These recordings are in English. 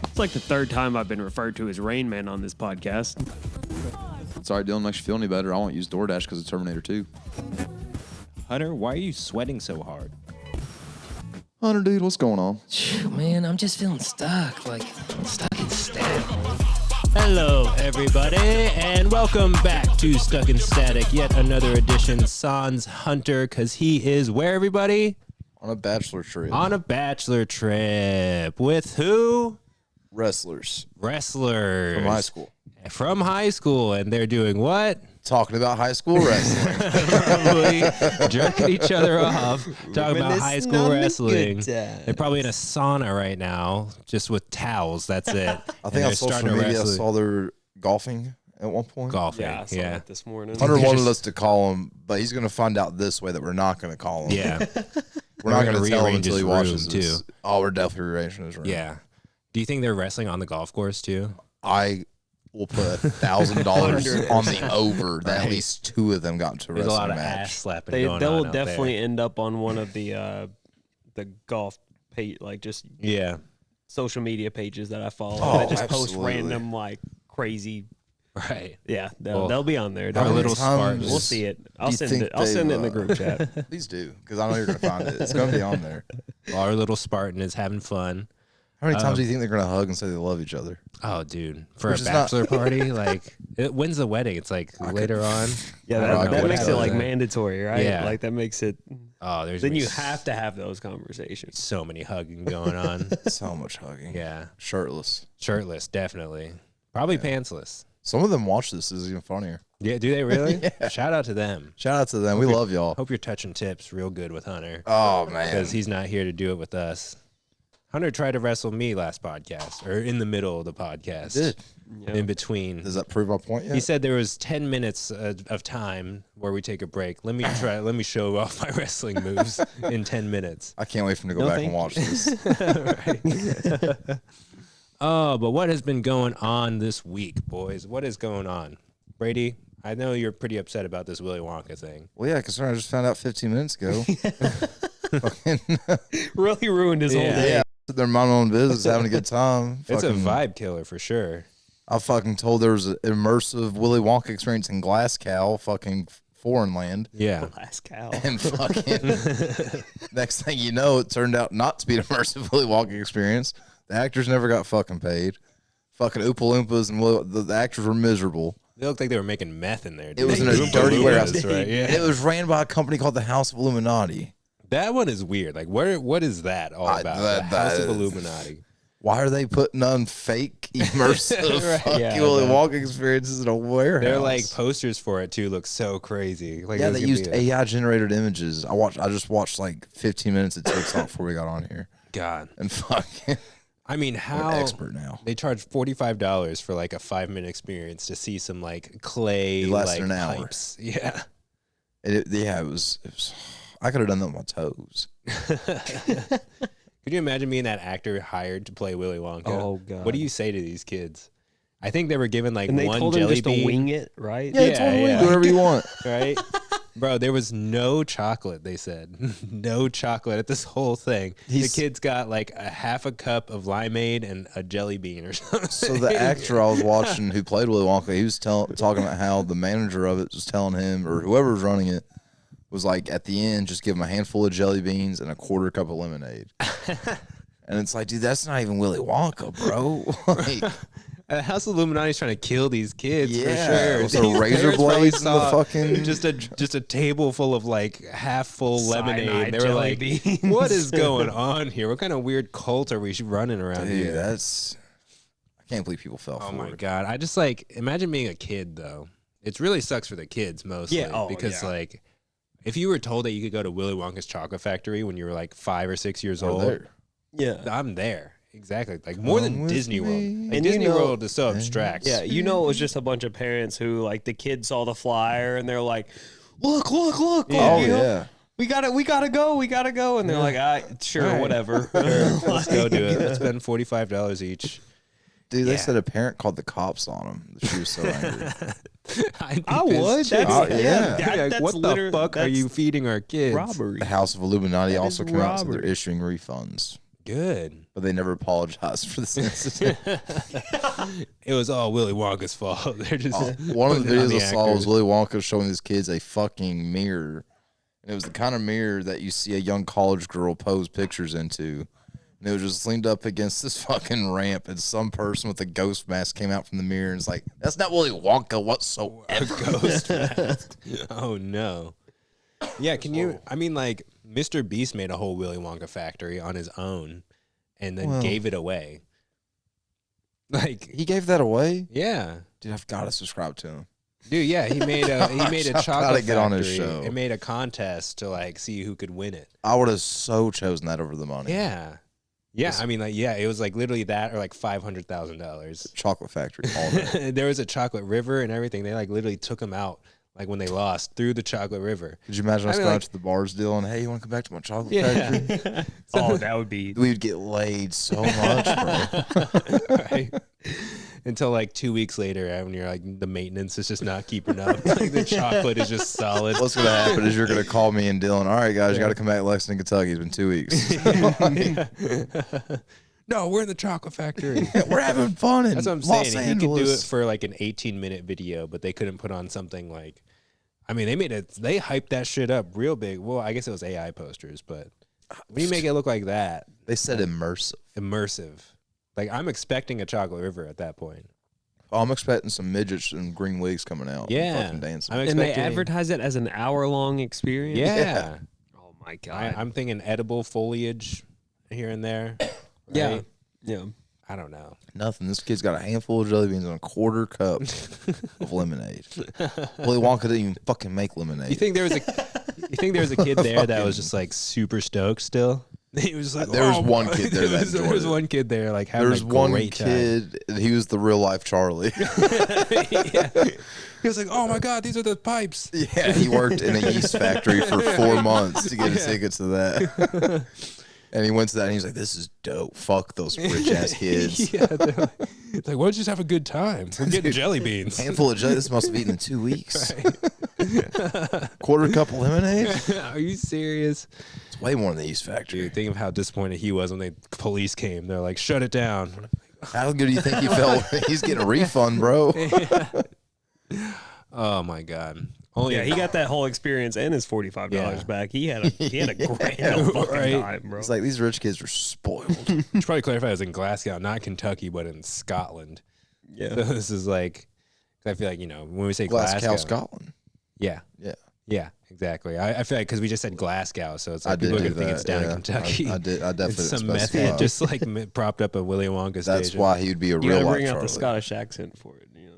It's like the third time I've been referred to as Rain Man on this podcast. Sorry, Dylan, makes you feel any better. I won't use DoorDash because of Terminator 2. Hunter, why are you sweating so hard? Hunter, dude, what's going on? Man, I'm just feeling stuck in static. Hello, everybody, and welcome back to Stuck in Static, yet another edition. Sans Hunter, because he is where, everybody? On a bachelor trip. On a bachelor trip. With who? Wrestlers. Wrestlers. From high school. From high school, and they're doing what? Talking about high school wrestling. Probably jerking each other off, talking about high school wrestling. They're probably in a sauna right now, just with towels. That's it. I think on social media I saw they're golfing at one point. Golfing, Yeah, I saw that this morning. Hunter wanted us to call him, but he's going to find out this way that we're not going to call him. Yeah. We're not going to tell him rearrange until he his watches room, this. too. Oh, we're definitely rearranging his room. Yeah. Do you think they're wrestling on the golf course, too? I will put $1,000 on the over that at least two of them got into a There's a wrestling lot of match. ass slapping They going on will out definitely there. end up on one of the golf page, like just Yeah. social media pages that I follow. Oh, that just post absolutely. random like crazy. Right. Yeah, Well, they'll be on there. Our Don't many little worry. times Spartans. We'll see it. I'll you send think it. I'll send it in the they've, group chat. Please do, because I know you're going to find it. It's going to be on there. Our little Spartan is having fun. How many times do you think they're going to hug and say they love each other? Oh, dude. For Which a is not- bachelor party, like, when's the wedding? It's like later on. Yeah, I don't know, that what makes it hell like is that? mandatory, right? Yeah. Like that makes it. Oh, there's Then gonna you be have to have those conversations. so many hugging going on. So much hugging. Yeah. Shirtless. Shirtless, definitely. Probably pantsless. Some of them watch this. This is even funnier. Yeah, do they really? Shout out to them. Shout out to them. We love y'all. Hope you're touching tips real good with Hunter. Oh, man. Because he's not here to do it with us. Hunter tried to wrestle me last podcast, or in the middle of the podcast. Did. In between. Does that prove my point yet? He said there was 10 minutes of time where we take a break. Let me show off my wrestling moves in 10 minutes. I can't wait for him to go No, back thank and watch this. Oh, but what has been going on this week, boys? What is going on? Brady, I know you're pretty upset about this Willy Wonka thing. Well, yeah, because I just found out 15 minutes ago. Really ruined his whole Yeah. day. Yeah, they're minding their own business, having a good time. It's a Fucking- vibe killer for sure. I fucking told there was an immersive Willy Wonka experience in Glasgow, fucking foreign land. Yeah. Last cow. And fucking next thing you know, it turned out not to be an immersive Willy Wonka experience. The actors never got fucking paid. Fucking Oompa Loompas and the actors were miserable. They looked like they were making meth in there. It was in a Oompa dirty Loompas, warehouse. right? Yeah. And it was ran by a company called the House of Illuminati. That one is weird. Like, what is that all about? The House of Illuminati. Why are they putting on fake immersive Right. fucking Yeah, Willy that- Wonka experiences in a warehouse? They're like posters for it too. Look so crazy. Like, yeah, it was they gonna used be a- AI generated images. I just watched like 15 minutes of TikTok before we got on here, God. and fucking I mean, I'm how an expert now. they charge $45 for like a 5-minute experience to see some like clay It lasted like an hour. pipes. Yeah. It was. I could have done that with my toes. Could you imagine being that actor hired to play Willy Wonka? Oh, God. What do you say to these kids? I think they were given like And they one told him jelly just to bean, wing it, right? Yeah, totally. Do whatever you want. right? Bro, there was no chocolate, they said. No chocolate at this whole thing. The kids got like a half a cup of limeade and a jelly bean or something. So the actor I was watching who played Willy Wonka, he was talking about how the manager of it was telling him, or whoever was running it, was like at the end, just give him a handful of jelly beans and a quarter cup of lemonade. And it's like, dude, that's not even Willy Wonka, bro. Like, House of Illuminati's trying to kill these kids yeah, for sure. with the These razor parents probably blades and the saw fucking. just a table full of like half full lemonade. Cyanide They were jelly like, beans. "What is going on here? What kind of weird cult are we running around Dude, here?" that's. I can't believe people fell Oh for my it. god! I just like imagine being a kid though. It really sucks for the kids mostly. Yeah, oh, because yeah. like if you were told that you could go to Willy Wonka's chocolate factory when you were like 5 or 6 years We're old, there. Yeah. I'm there. Exactly. Like more Come than with Disney World. me. Like, And you Disney know- World is so abstract. Yeah, you know, it was just a bunch of parents who, like, the kids saw the flyer and they're like, "Look, look, look! Oh you know, yeah. we gotta go!" And they're like, "Sure, All right. whatever." Let's go do it. Let's spend $45 each. Dude, they Yeah. said a parent called the cops on him. She was so angry. I'd be I pissed would. too. That's, yeah. I'd be like, that's what the literally- fuck are that's you feeding our kids? robbery. The House of Illuminati That also is came out and said robbery. they're issuing refunds. Good. but they never apologized for this incident. It was all Willy Wonka's fault. They're just One of the putting it on videos I saw was actors. Willy Wonka showing his kids a fucking mirror. And it was the kind of mirror that you see a young college girl pose pictures into. And it was just leaned up against this fucking ramp, and some person with a ghost mask came out from the mirror and it's like, that's not Willy Wonka whatsoever. Ghost mask. Oh no. Yeah, can you? I mean, like Mr. Beast made a whole Willy Wonka factory on his own, and then Well- gave it away. Like, He gave that away? yeah, Dude, I've got to subscribe to him. dude, yeah, he made a I've chocolate gotta get on his factory show. and made a contest to like see who could win it. I would have so chosen that over the money. Yeah, yeah. Yes. I mean, like, yeah, it was like literally that or like $500,000. Chocolate factory all day. There was a chocolate river and everything. They like literally took him out like when they lost through the chocolate river. Could you imagine us I mean, going like- out to the bars deal and, hey, you want to come back to my chocolate Yeah. factory? Oh, that would be. We would get laid so much, bro. Right? Until like 2 weeks later, when you're like the maintenance is just not keeping up. Like the chocolate is just solid. What's going to happen is you're going to call me and Dylan, all right, guys, you got to come back to Lexington, Kentucky. It's been 2 weeks. No, we're in the chocolate factory. We're having fun in That's what I'm Los saying. He could do Angeles. it for like an 18-minute video, but they couldn't put on something like. I mean, they hyped that shit up real big. Well, I guess it was AI posters, but when you make it look like that, They said immersive. immersive. Like I'm expecting a chocolate river at that point. Oh, I'm expecting some midgets in green wigs coming out. and Yeah, fucking dancing. I'm And they expecting. advertise it as an hour-long experience. Yeah, Oh my god. I'm thinking edible foliage here and there. yeah. right? Yeah. I don't know. Nothing. This kid's got a handful of jelly beans and a quarter cup of lemonade. Willy Wonka didn't even fucking make lemonade. You think there was a kid there that was just like super stoked still? He was like, There was "Oh, one my-" kid there that there was enjoyed it. one kid there like having There's a one great time. kid, and he was the real life Charlie. Yeah. He was like, "Oh my god, these are the pipes." Yeah, he worked in a yeast factory for 4 months to get a ticket to that. And he went to that and he was like, this is dope. Fuck those rich ass kids. Yeah, they're like, it's like, why don't you just have a good time? We're getting jelly beans. Handful of jelly. This must have eaten in 2 weeks. Quarter cup of lemonade? Are you serious? It's way more than the yeast factory. Dude, think of how disappointed he was when the police came. They're like, "Shut it down." How good do you think he felt? He's getting a refund, bro. Oh my god. Only Yeah, he got that whole experience and his $45 Yeah. back. He had a grand old fucking Right. time, bro. It's like these rich kids are spoiled. should probably clarify it was in Glasgow, not Kentucky, but in Scotland. yeah. So this is like, 'cause I feel like, you know, when we say Glasgow, Glasgow, Scotland. yeah, Yeah. yeah, exactly. I feel like because we just said Glasgow, so it's like I did people are do gonna think that. it's down yeah. in Kentucky. I did. I definitely It's some didn't meth specify. head just like propped up a Willy Wonka That's station. why he would be a You real gotta life bring out Charlie. the Scottish accent for it, you know.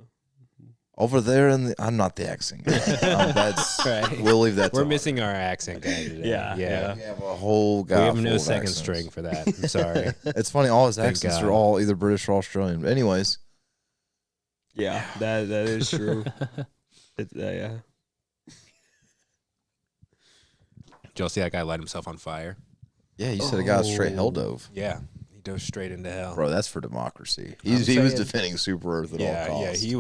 Over there in the, I'm not the accent guy. That's Right. we'll leave that. We're to missing our accent guy today. Yeah, yeah. We have a whole guy. We have full no of second accents. string for that. I'm sorry. It's funny. All his Thank accents God. are all either British or Australian. But anyways, Yeah, that is true. Yeah. Did y'all see that guy light himself on fire? yeah, you said a guy straight hell dove. Yeah. He dove straight into hell. Bro, that's for democracy. I'm He was saying- defending Super Earth at Yeah, all yeah, costs. he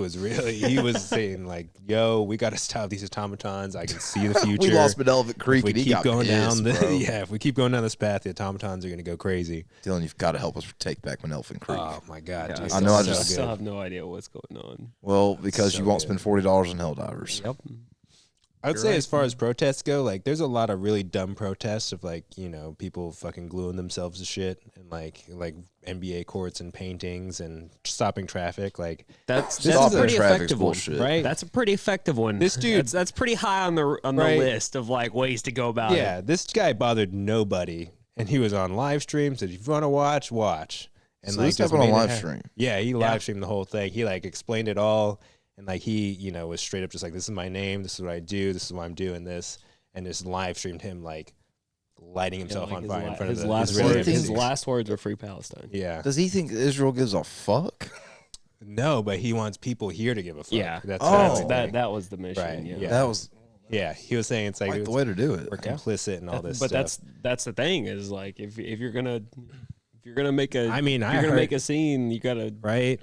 was saying like, "Yo, we got to stop these automatons. I can see the future. We lost Benevolent If Creek we and he keep got going pissed, down, bro. yeah, if we keep going down this path, the automatons are gonna go crazy." Dylan, you've got to help us take back Benevolent Creek. Oh my god, Yeah, dude, I know, I so just- good. still have no idea what's going on. Well, because So you won't good. spend $40 on Helldivers. Yep. I would You're say right. as far as protests go, like there's a lot of really dumb protests of like, you know, people fucking gluing themselves to shit and like NBA courts and paintings and stopping traffic. Like That's This Stopping is a pretty traffic's effective bullshit. one, right? That's a pretty effective one. This dude- that's pretty high on the Right. list of like ways to go about yeah, it. this guy bothered nobody and he was on live stream, said if you want to watch. And So like this just happened on made it live ha- stream. Yeah, he live streamed the whole thing. He like explained it all and like he, you know, was straight up just like, this is my name, this is what I do, this is why I'm doing this, and just live streamed him like lighting himself Like on his fire in front of his the last Israeli words, his embassy. last words were "Free Palestine." Yeah. Does he think Israel gives a fuck? No, but he wants people here to give a fuck. Yeah. That's, Oh. that's the that thing. that was the mission. Right, Yeah. yeah. That was Yeah, he was saying it's like like it's- the way to do it. we're complicit in all this but stuff. that's the thing is like if you're gonna make a I mean, if I you're gonna heard- make a scene, you gotta right.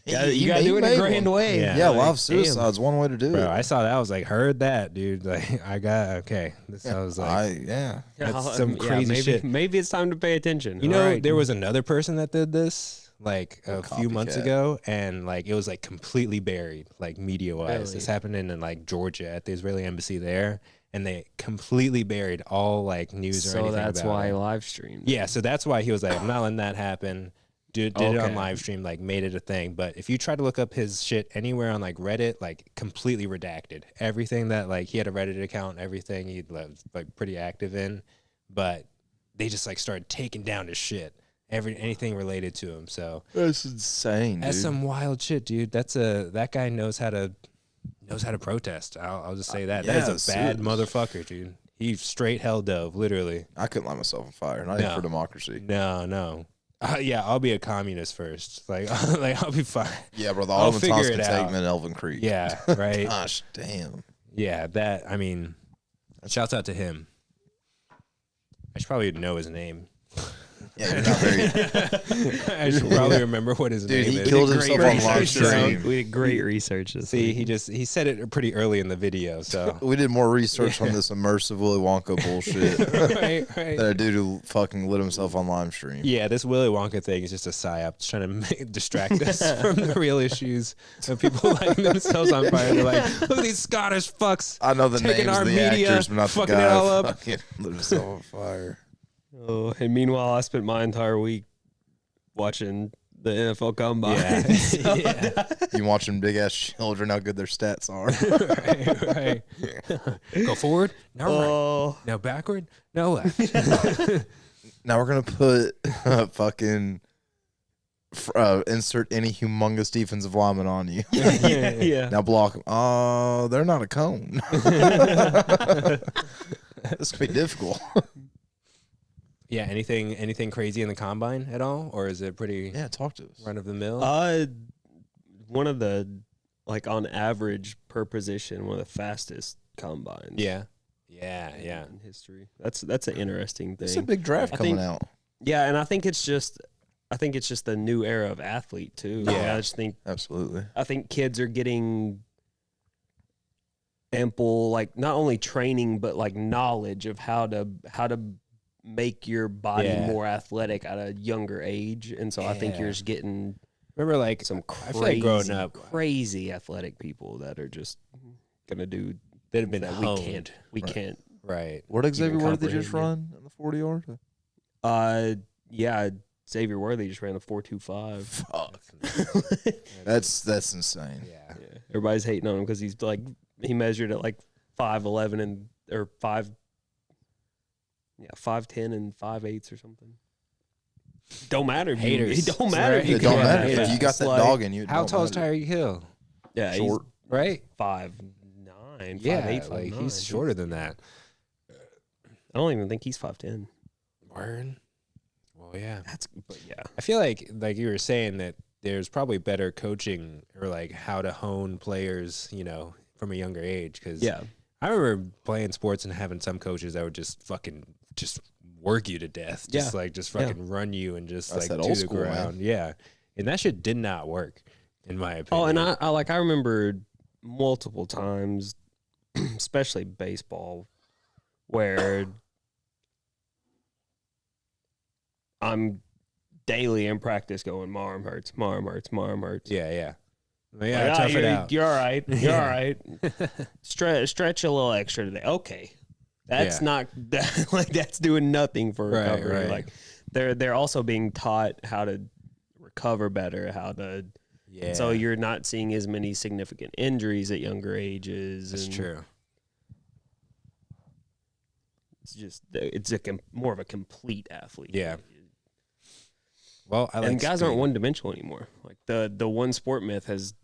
You gotta do it in a grand way. Yeah. Yeah, like, live suicide's one way to do Bro, it. I saw that. I was like, heard that, dude. Like, okay. I was like, that's some crazy maybe, shit. Maybe it's time to pay attention. You All know, right. there was another person that did this like a few months copycat. ago, and like it was like completely buried, like media wise. Really? This happened in like Georgia at the Israeli embassy there, and they completely buried all like news or so anything. that's about why it. I live streamed. Yeah, so that's why he was like, I'm not letting that happen. Did it on Okay. live stream, like made it a thing. But if you try to look up his shit anywhere on like Reddit, like completely redacted. Everything that like he had a Reddit account, everything he was like pretty active in, but they just like started taking down his shit, anything related to him. So That's insane, that's dude. some wild shit, dude. That guy knows how to protest. I'll just say that. Yeah, That is a bad serious. motherfucker, dude. He straight hell dove, literally. I couldn't light myself on fire. Not even No. for democracy. No. Yeah, I'll be a communist first. Like, I'll be fine. Yeah, bro. The I'll Ottoman figure Toms it can take out. me in Elvin Creek. Yeah, right. Gosh, damn. Yeah, I mean, shouts out to him. I should probably know his name. Yeah, you're not very. I should probably remember what his Dude, name he is. killed himself on Research live this stream. week. We did great research this See, week. he said it pretty early in the video, so We did more research on this immersive Willy Wonka bullshit right. than a dude who fucking lit himself on live stream. Yeah, this Willy Wonka thing is just a psyop, just trying to distract us from the real issues of people lighting themselves on fire. They're like, look at these Scottish fucks. I know the Taking names our of the media, actors, but not the fucking guy it all who up. fucking lit himself on fire. Oh, and meanwhile, I spent my entire week watching the NFL Combine. Yeah, yeah. You watching big ass children, how good their stats are. right. Go forward, now right, Oh, now backward, now left. Now we're gonna put fucking insert any humongous defensive lineman on you. yeah. Now block them. Oh, they're not a cone. This could be difficult. Yeah, anything crazy in the combine at all, or is it pretty Yeah, talk to us. run of the mill? One of the, like on average per position, one of the fastest combines. yeah. In history. That's an interesting thing. It's a big draft I coming think- out. Yeah, and I think it's just the new era of athlete too. Like, Yeah. Absolutely. I think kids are getting ample, like not only training but like knowledge of how to make your body Yeah. more athletic at a younger age, and so I think Yeah. you're just getting Remember, like some I feel like growing up, crazy athletic people that are just gonna do that have been that honed. we can't. Right. What did Xavier Even Worthy just comprehend run in the 40 yard? Yeah, Xavier Worthy just ran a 4.25. Fuck. That's insane. Yeah. Yeah, everybody's hating on him because he's like he measured at like 5'11" and or 5'10" and 5'8" or something. Don't matter. if you- Haters. It don't matter. Right. if you It don't can matter. run If fast. you got that Like, dog in you, it How don't tall is matter. Tyreek Hill? Yeah, Short. Right. He's 5'9", Yeah, 5'8", like 5'9". he's shorter than that. I don't even think he's 5'10". Word. Well, yeah. But yeah. I feel like you were saying that there's probably better coaching or like how to hone players, from a younger age. Because Yeah. I remember playing sports and having some coaches that would just fucking just work you to death, just fucking run you and just That's like that to old the school, man. ground. Yeah, and that shit did not work, in my opinion. Oh, and I remember multiple times, especially baseball, where I'm daily in practice going, my arm hurts. yeah. Well, Like, yeah, tough it out. You're all right. You're Yeah. all right. Stretch a little extra today. Okay. That's Yeah. not like that's doing nothing for Right, recovery. right. Like they're also being taught how to recover better, how to Yeah, so you're not seeing as many significant injuries at younger ages. that's and true. It's just more of a complete athlete. Yeah. Well, I like And guys aren't speed. one dimensional anymore. Like the one sport myth has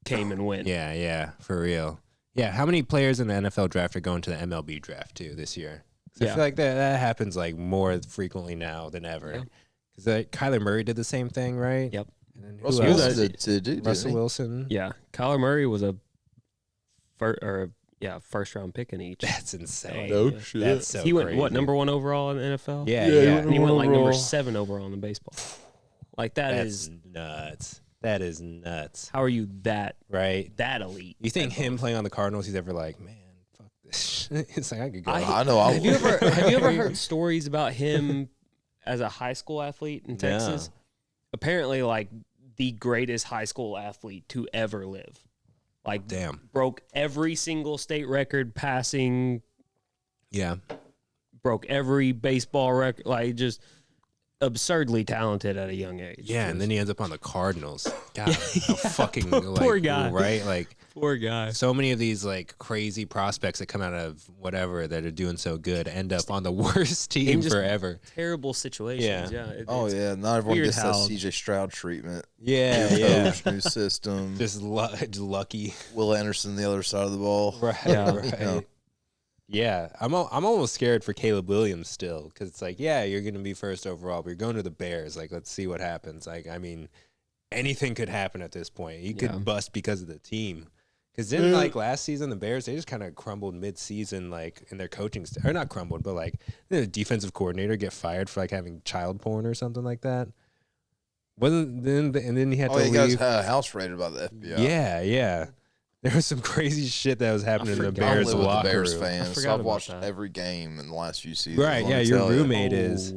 came and went. Yeah, for real. Yeah, how many players in the NFL draft are going to the MLB draft too this year? 'Cause I Yeah. feel like that happens like more frequently now than ever. Because Kyler Murray did the same thing, right? Yep. And then who Russell else? Wilson did too, didn't Russell he? Wilson. Yeah. Kyler Murray was a first round pick in each. That's insane. No Yeah. shit. That's so he went crazy. number 1 overall in the NFL? Yeah, Yeah, he yeah. went And he went like number overall. 7 overall in the baseball. Like that That's is nuts. That is nuts, How are you that right? elite? You think him playing on the Cardinals, he's ever like, man, fuck this shit. It's like, I could go. I know. I Have you ever heard stories about him as a high school athlete in Texas? Apparently, like the greatest high school athlete to ever live. Like, Damn. broke every single state record passing, Yeah. broke every baseball record, like just absurdly talented at a young age. Yeah, and then he ends up on the Cardinals. God, how fucking like, poor guy. right? Like, Poor guy. so many of these like crazy prospects that come out of whatever that are doing so good end up on the worst team just- forever. Terrible situations. Yeah. Yeah. Oh yeah, not everyone weird gets that how- CJ Stroud treatment. Yeah, New yeah. coach, new system. Just lucky. Will Anderson the other side of the ball. Right. Yeah. Right. Yeah. Yeah, I'm almost scared for Caleb Williams still because it's like, yeah, you're gonna be first overall, but you're going to the Bears. Like, let's see what happens. Like, I mean, anything could happen at this point. You could Yeah. bust because of the team. Because then, like last season, the Bears they just kind of crumbled mid-season, like in their coaching, or not crumbled, but like the defensive coordinator get fired for like having child porn or something like that. Wasn't then and then he had Oh, to he got leave. his house raided by the FBI. Yeah, yeah. There was some crazy shit that was happening in the forgot. I Bears live with the locker Bears room. fans, I so forgot I've about watched that. every game in the last few seasons. Right, let yeah, me your tell you. roommate is.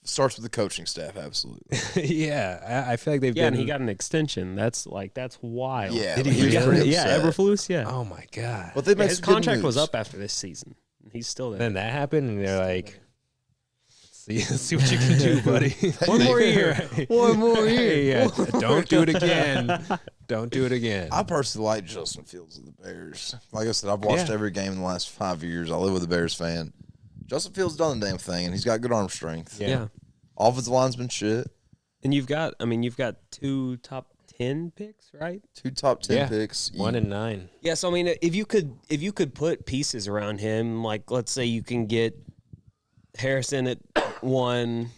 Starts with the coaching staff, absolutely. Yeah, I feel like they've Yeah, been. and he got an extension. That's wild. Yeah, Did but he was really? pretty Yeah, upset. Eberflus. Yeah. Oh my god! But they Yeah, made his some good contract was moves. up after this season. He's still there. Then that happened, and they're like, let's see what you can do, buddy. One more year. Right. One more year. Yeah, don't do it again. Don't do it again. I personally like Justin Fields of the Bears. Like I said, I've watched Yeah. every game in the last 5 years. I live with a Bears fan. Justin Fields done the damn thing, and he's got good arm strength. Yeah. Yeah. Offensive line's been shit. And you've got 2 top 10 picks, right? 2 top 10 Yeah. picks. 1 and 9. Yeah, so I mean, if you could put pieces around him, like let's say you can get Harrison at 1,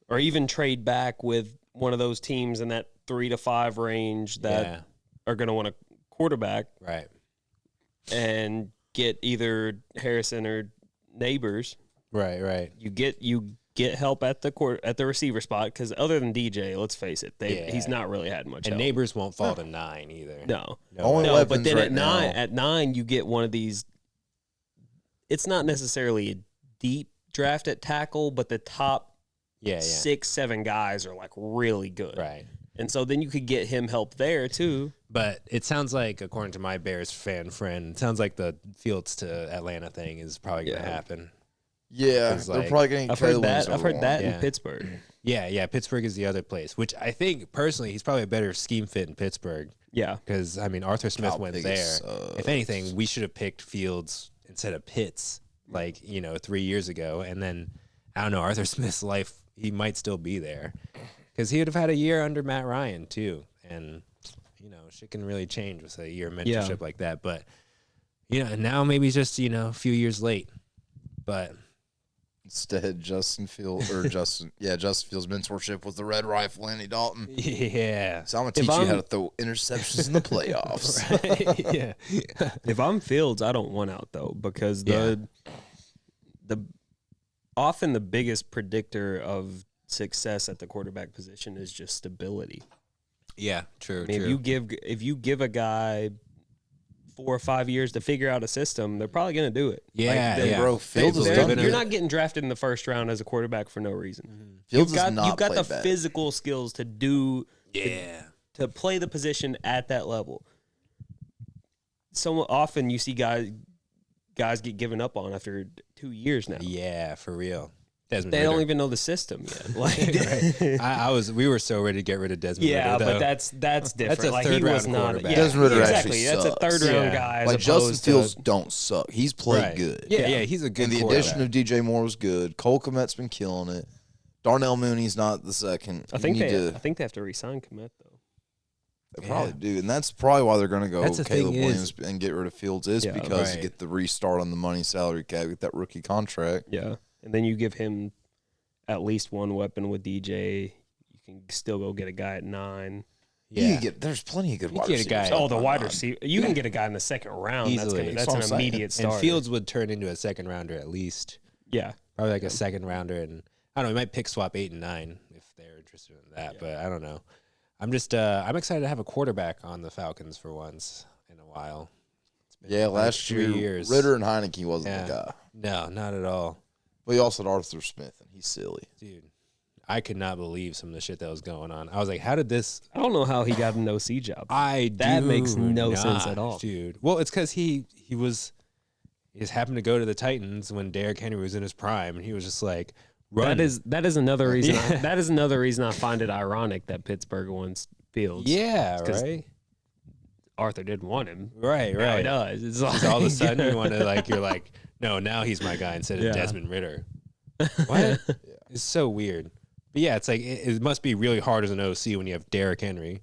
or even trade back with one of those teams in that 3 to 5 range that Yeah. are going to want a quarterback, Right. and get either Harrison or Neighbors. Right. You get help at the receiver spot, because other than DJ, let's face it, he's not really had much And help. Neighbors won't fall to 9 either. No. Only No, but weapons then right at now. nine, you get one of these. It's not necessarily a deep draft at tackle, but the top Yeah. 6, 7 guys are like really good, Right. and so then you could get him help there too. But it sounds like, according to my Bears fan friend, it sounds like the Fields to Atlanta thing is probably going to Yeah. happen. Yeah, It's they're like- probably getting I've heard Caleb that. Williams I've over heard that one. in Yeah. Pittsburgh. Yeah. Pittsburgh is the other place, which I think personally he's probably a better scheme fit in Pittsburgh. Yeah, Because, I mean, Arthur Smith Kyle went Pickett there. sucks. If anything, we should have picked Fields instead of Pitts, 3 years ago. And then, I don't know, Arthur Smith's life, he might still be there. Because he would have had a year under Matt Ryan, too. And, shit can really change with a year of mentorship like that. But, and now maybe he's just, a few years late. But, Instead, Justin Fields mentorship was the Red Rifle, Andy Dalton. yeah. So I'm going to teach you how to throw interceptions in the playoffs. yeah. if I'm Fields, I don't want out though, because the often the biggest predictor of success at the quarterback position is just stability. Yeah, true, I mean, if you give a guy 4 or 5 years to figure out a system, they're probably going to do it. Yeah, Then, yeah. bro, Fields has They're- done been You're it. not getting drafted in the first round as a quarterback for no reason. Fields You've got has not you've got the played bad. physical skills to do Yeah. to play the position at that level. So often you see guys get given up on after 2 years now. Yeah, for real. Desmond They Ridder. don't even know the system yet. Like, Right. We were so ready to get rid of Desmond yeah, Ridder, but though. that's different. a like third he was round not. quarterback. Yeah, Desmond Ridder exactly. actually That's a sucks. third round Yeah. guy. As Like Justin opposed Fields to, don't suck. He's played Right. good. Yeah, he's a good And the quarterback. addition of DJ Moore was good. Cole Kmet's been killing it. Darnell Mooney's not the second. I think You need they. to- I think they have to re-sign Kmet though. They probably do, and that's probably why they're going to go That's the Caleb thing Williams and get rid of Fields is Yeah, because right. you get the restart on the money salary cap, get that rookie contract. Yeah, and then you give him at least one weapon with DJ. You can still go get a guy at 9. You Yeah. can get there's plenty of good You wide get a guy- receivers. Oh, the on wide nine. receiver. You can get a guy in the second round. Easily. That's That's what an I'm saying. immediate And start. Fields would turn into a second rounder at least. Yeah, Probably like a second rounder. And I don't know, he might pick swap 8 and 9 if they're interested in that. But I don't know. I'm excited to have a quarterback on the Falcons for once in a while. Yeah, last 3 year years. Ritter and Heineke wasn't the Yeah. guy. No, not at all. But he also had Arthur Smith, and he's silly. Dude, I could not believe some of the shit that was going on. I was like, how did this? I don't know how he got an OC job. That Do makes no sense not, at all. dude. Well, it's because he just happened to go to the Titans when Derrick Henry was in his prime, and he was just like, run. That is another reason. Yeah. That is another reason I find it ironic that Pittsburgh wants Fields. Yeah, 'cause right. Arthur didn't want him. Right, Now he right. does. It's So all of a like- sudden you want to like, you're like, no, now he's my guy instead of Yeah. Desmond Ritter. What? It's so weird. But yeah, it's like it must be really hard as an OC when you have Derrick Henry.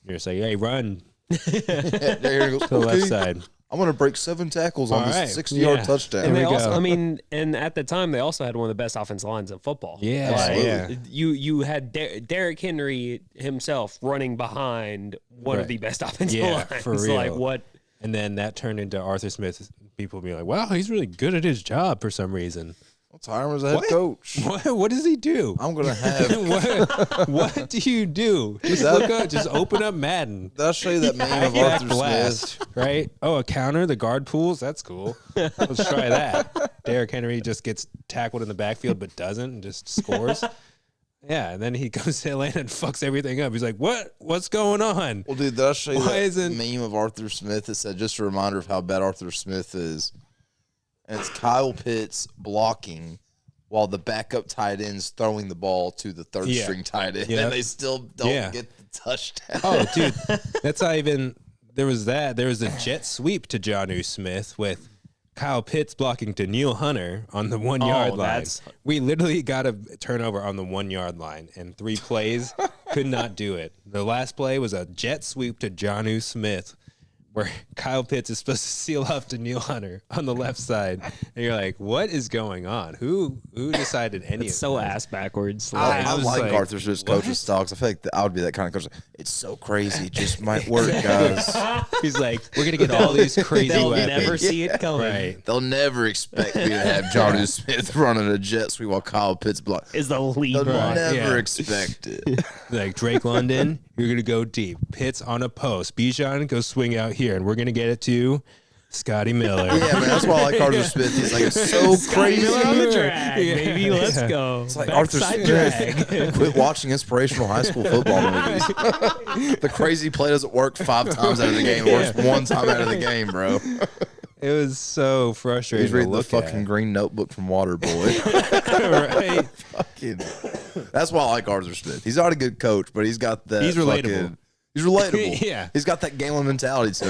You're just like, hey, run There he goes. to the left Okay, side. I'm going to break 7 tackles on All right. this 60-yard Yeah. touchdown. And There they we also, go. I mean, and at the time they also had one of the best offensive lines in football. Yeah, Like, yeah. You had Derrick Henry himself running behind one of Right. the best offensive Yeah, lines. for real. Like what? And then that turned into Arthur Smith. People be like, wow, he's really good at his job for some reason. What's Hiram as a head coach? What does he do? I'm going to have. what do you do? Just That- look up, just open up Madden. Did I show you that meme of Hack Arthur Smith? blast, right? Oh, a counter, the guard pools. That's cool. Let's try that. Derrick Henry just gets tackled in the backfield but doesn't and just scores. Yeah, and then he goes to Atlanta and fucks everything up. He's like, "What? What's going on?" Well, dude, did I show you Why that isn't- meme of Arthur Smith that said, just a reminder of how bad Arthur Smith is? And it's Kyle Pitts blocking while the backup tight end's throwing the ball to the third Yeah. string tight end, Yeah. and they still don't Yeah. get the touchdown. Oh, dude, that's not even. There was that. There was a jet sweep to Jonnu Smith with Kyle Pitts blocking to Neil Hunter on the 1 yard line. that's- We literally got a turnover on the 1 yard line, and 3 plays could not do it. The last play was a jet sweep to Jonnu Smith, where Kyle Pitts is supposed to seal off to Neil Hunter on the left side, and you're like, "What is going on? Who decided any It's of so this?" ass backwards. I I was like like, Arthur Smith's coaching stocks. I feel like I would be that kind of coach. It's so crazy, it just might work, guys. He's like, "We're gonna get all these crazy They'll weapons." never see it coming. Right. They'll never expect me to have Jonnu Smith running a jet sweep while Kyle Pitts block. Is the lead They'll block. never yeah. expect it. Like Drake London, you're gonna go deep. Pitts on a post. Bijan go swing out here, and we're gonna get it to Scotty Miller. Yeah, man, that's why I like Arthur Smith. He's like, it's so crazy. Miller on the drag, Yeah. baby. Let's go. It's like Arthur Backside Smith. drag. Quit watching inspirational high school football movies. The crazy play doesn't work 5 times out of the game. It works 1 time out of the game, bro. It was so frustrating. He's reading to the look fucking green notebook from Waterboy. at. Right? Fucking- That's why I like Arthur Smith. He's not a good coach, but he's got that. He's relatable. fucking- He's relatable. Yeah. He's got that gambling mentality to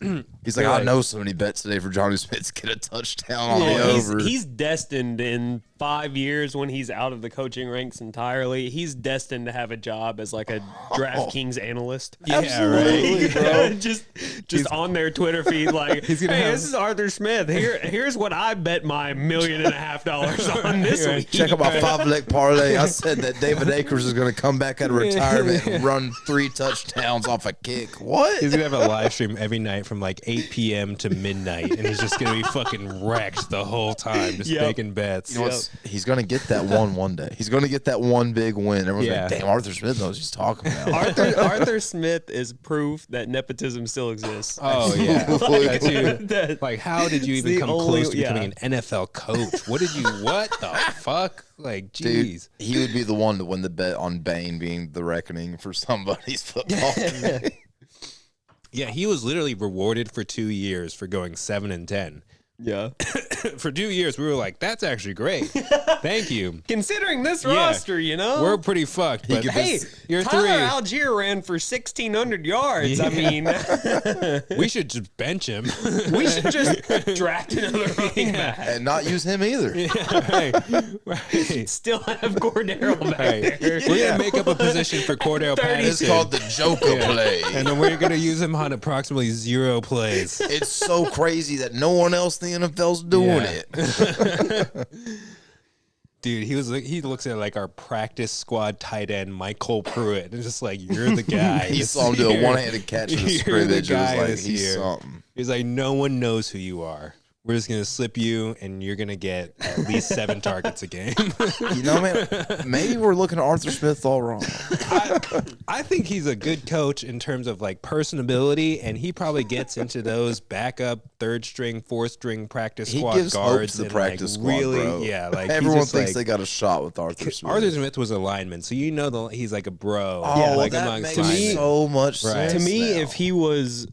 him. He's like, You're I like- know so many bets today for Johnny Smith to get a touchdown on the Well, over. he's destined in 5 years when he's out of the coaching ranks entirely. He's destined to have a job as like a DraftKings analyst. Yeah, Absolutely, right. bro. just on their Twitter feed, like, hey, gonna have- this is Arthur Smith. Here's what I bet my $1.5 million on this Right. week. Check out my 5-leg parlay. I said that David Akers is going to come back out of retirement and run 3 touchdowns off a kick. What? He's gonna have a live stream every night from like 8 p.m. to midnight, and he's just gonna be fucking wrecked the whole time, just Yep. making bets. You know what's- He's going to get that one day. He's going to get that one big win. Everyone's Yeah. like, damn, Arthur Smith knows what he's talking about. Arthur Smith is proof that nepotism still exists. Oh yeah, Like, Dude, like how did you It's even the come only- close to yeah. becoming an NFL coach? What did you? What the fuck? Like, Dude, jeez. he would be the one to win the bet on Bane being the reckoning for somebody's football team. Yeah, he was literally rewarded for 2 years for going 7-10. Yeah. For 2 years, we were like, "That's actually great. Thank you. Considering this Yeah. roster, you know, We're pretty fucked." But hey, you're Tyler 3. Algier ran for 1,600 yards. I mean, We should just bench him. we should just draft another running back. And not use him either. right. Still have Cordero back Right. there. We're gonna make up a position for Cordell 30 It's Patterson, called the Joker play. and then we're gonna use him on approximately 0 plays. It's so crazy that no one else in the NFL's doing Yeah. it. Dude, he looks at like our practice squad tight end Michael Pruitt, and it's just like, you're the guy. He this saw him do a year. one-handed catch in the You're scrimmage. the It was guy like, this he's year. something. He's like, no one knows who you are. we're just gonna slip you, and you're gonna get at least 7 targets a game. You know, man, maybe we're looking at Arthur Smith all wrong. I think he's a good coach in terms of like personability, and he probably gets into those backup 3rd string, 4th string practice He squad gives hope guards. to the and, practice like, squad, really, bro. yeah, like Everyone he's just, thinks like, they got a shot with Arthur Smith. Arthur Smith was a lineman, so you know he's like a bro. Oh, like that amongst makes linemen. so much Right. sense. To me, now. if he was,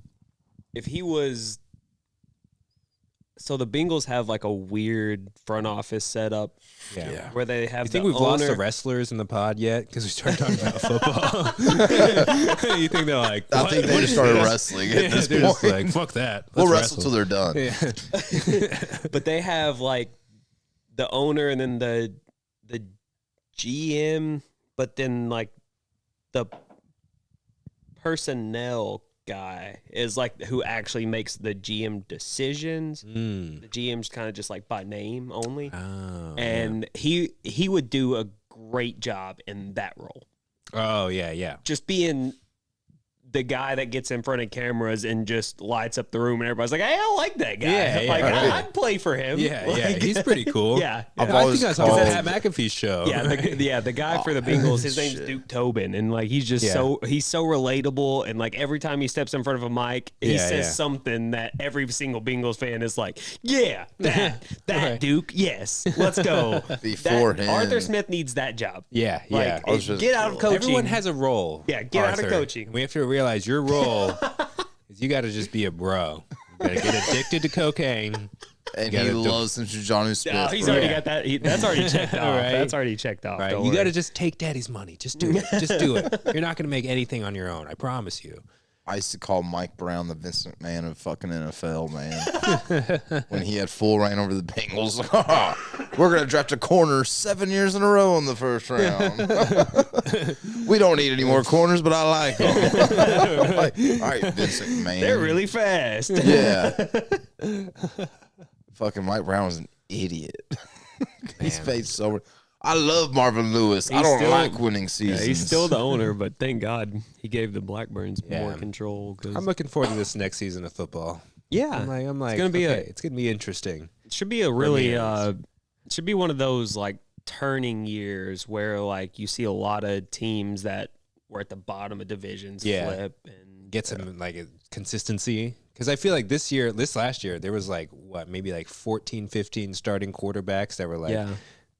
so the Bengals have like a weird front office setup Yeah. where they have. You think the we've lost the owner- wrestlers in the pod yet? Because we started talking about football. You think they're like? I "What- think they what just is started this?" wrestling Yeah, at this they're point. just like, fuck that. We'll Let's wrestle till they're done. Yeah. But they have like the owner and then the GM, but then like the personnel guy is like who actually makes the GM decisions. Mm. The GM's kind of just like by name only, Oh. and he would do a great job in that role, Oh yeah, yeah. just being the guy that gets in front of cameras and just lights up the room, and everybody's like, "Hey, I like that guy. Yeah, yeah, like right. I'd play for him." Yeah, Like, yeah. He's pretty cool. Yeah, I've I always think I saw called- that Pat McAfee show. Yeah, the guy for the Bengals, his name's Shit. Duke Tobin, and like he's just Yeah. he's so relatable, and like every time he steps in front of a mic, he Yeah, says yeah. something that every single Bengals fan is like, yeah, that Right. Duke, yes, let's go. Before That- him. Arthur Smith needs that job. yeah, Like, yeah. I was just get out of coaching. Everyone has a role. Yeah, get out of coaching. We have to realize your role is you got to just be a bro. You got to get addicted to cocaine. And You he gotta loves him to Johnny Smith. Oh, he's bro. already got that. That's already checked off. Right. That's already checked off. Right? Don't You got to worry. just take daddy's money. Just do it. Just do it. You're not going to make anything on your own. I promise you. I used to call Mike Brown the Vincent McMahon of fucking NFL, man. When he had full reign over the Bengals. We're going to draft a corner 7 years in a row in the first round. We don't need any more corners, but I like them. Like, all right, Vincent McMahon. They're really fast. Yeah. Fucking Mike Brown was an idiot. He's Man. paid so much. I love Marvin Lewis. I He's don't still- like winning Yeah, seasons. he's still the owner, but thank God he gave the Blackburns more Yeah. control. 'Cause I'm looking forward to this next season of football. yeah, I'm like, it's gonna be okay, it's gonna be interesting. it should be a really me, it should be one of those like turning years where like you see a lot of teams that were at the bottom of divisions Yeah. flip and Get some like a consistency. Because I feel like this last year, there was like maybe like 14, 15 starting quarterbacks that were like, yeah.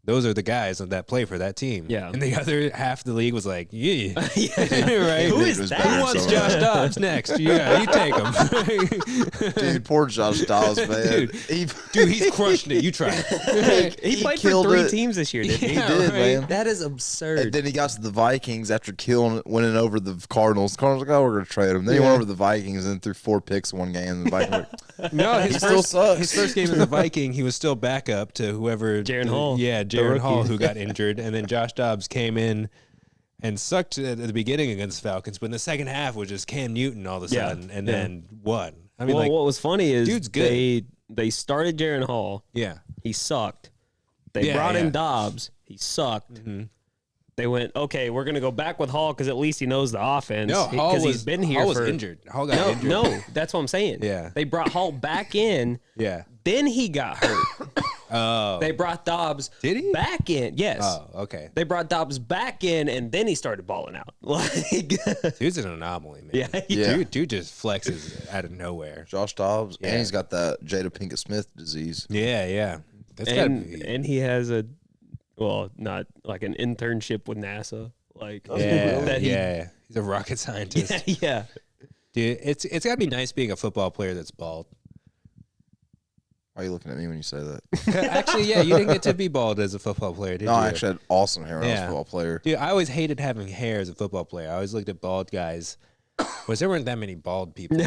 those are the guys that play for that team. Yeah. And the other half of the league was like, yeah. right? Who Who is is that? Who that? wants So- Josh Dobbs next? Yeah, you take him. Dude, poor Josh Dobbs, man. He, Dude, he's crushing it. You try it. He played for killed 3 it. teams this year, didn't he? He did, man. That is And absurd. then he got to the Vikings after winning over the Cardinals. Cardinals like, oh, we're going to trade him. Then he went over the Vikings and threw 4 picks in one game. And the Vikings were, No, he still sucks. His first game as a Viking, he was still backup to whoever. Jaron Hall. Yeah, The Jaron Hall, rookie. who got injured. And then Josh Dobbs came in and sucked at the beginning against the Falcons. But in the second half was just Cam Newton all of a Yeah, sudden. And yeah. then won. I mean, well, like, what was funny is dude's good. they started Jaron Hall. yeah. He sucked. They Yeah, brought yeah. in Dobbs. He sucked. They went, okay, we're going to go back with Hall because at least he knows the offense. No, Hall because was, he's been here Hall was for injured. Hall got No, injured. no, that's what I'm saying. Yeah. They brought Hall back in. Yeah. Then he got hurt. Oh. They brought Dobbs Did he? back in. Yes. Oh, okay. They brought Dobbs back in, and then he started balling out. Like, Dude's an anomaly, man. yeah, Yeah. Dude just flexes out of nowhere. Josh Dobbs. Yeah. And he's got that Jada Pinkett Smith disease. Yeah, yeah. That's gotta be. and he has not like an internship with NASA. Like, Yeah, that he- yeah. He's a rocket scientist. yeah. Dude, it's gotta be nice being a football player that's bald. Why are you looking at me when you say that? Actually, yeah, you didn't get to be bald as a football player, did No, you? I actually had awesome hair when I was a Yeah. football player. Dude, I always hated having hair as a football player. I always looked at bald guys. Was there weren't that many bald people? No,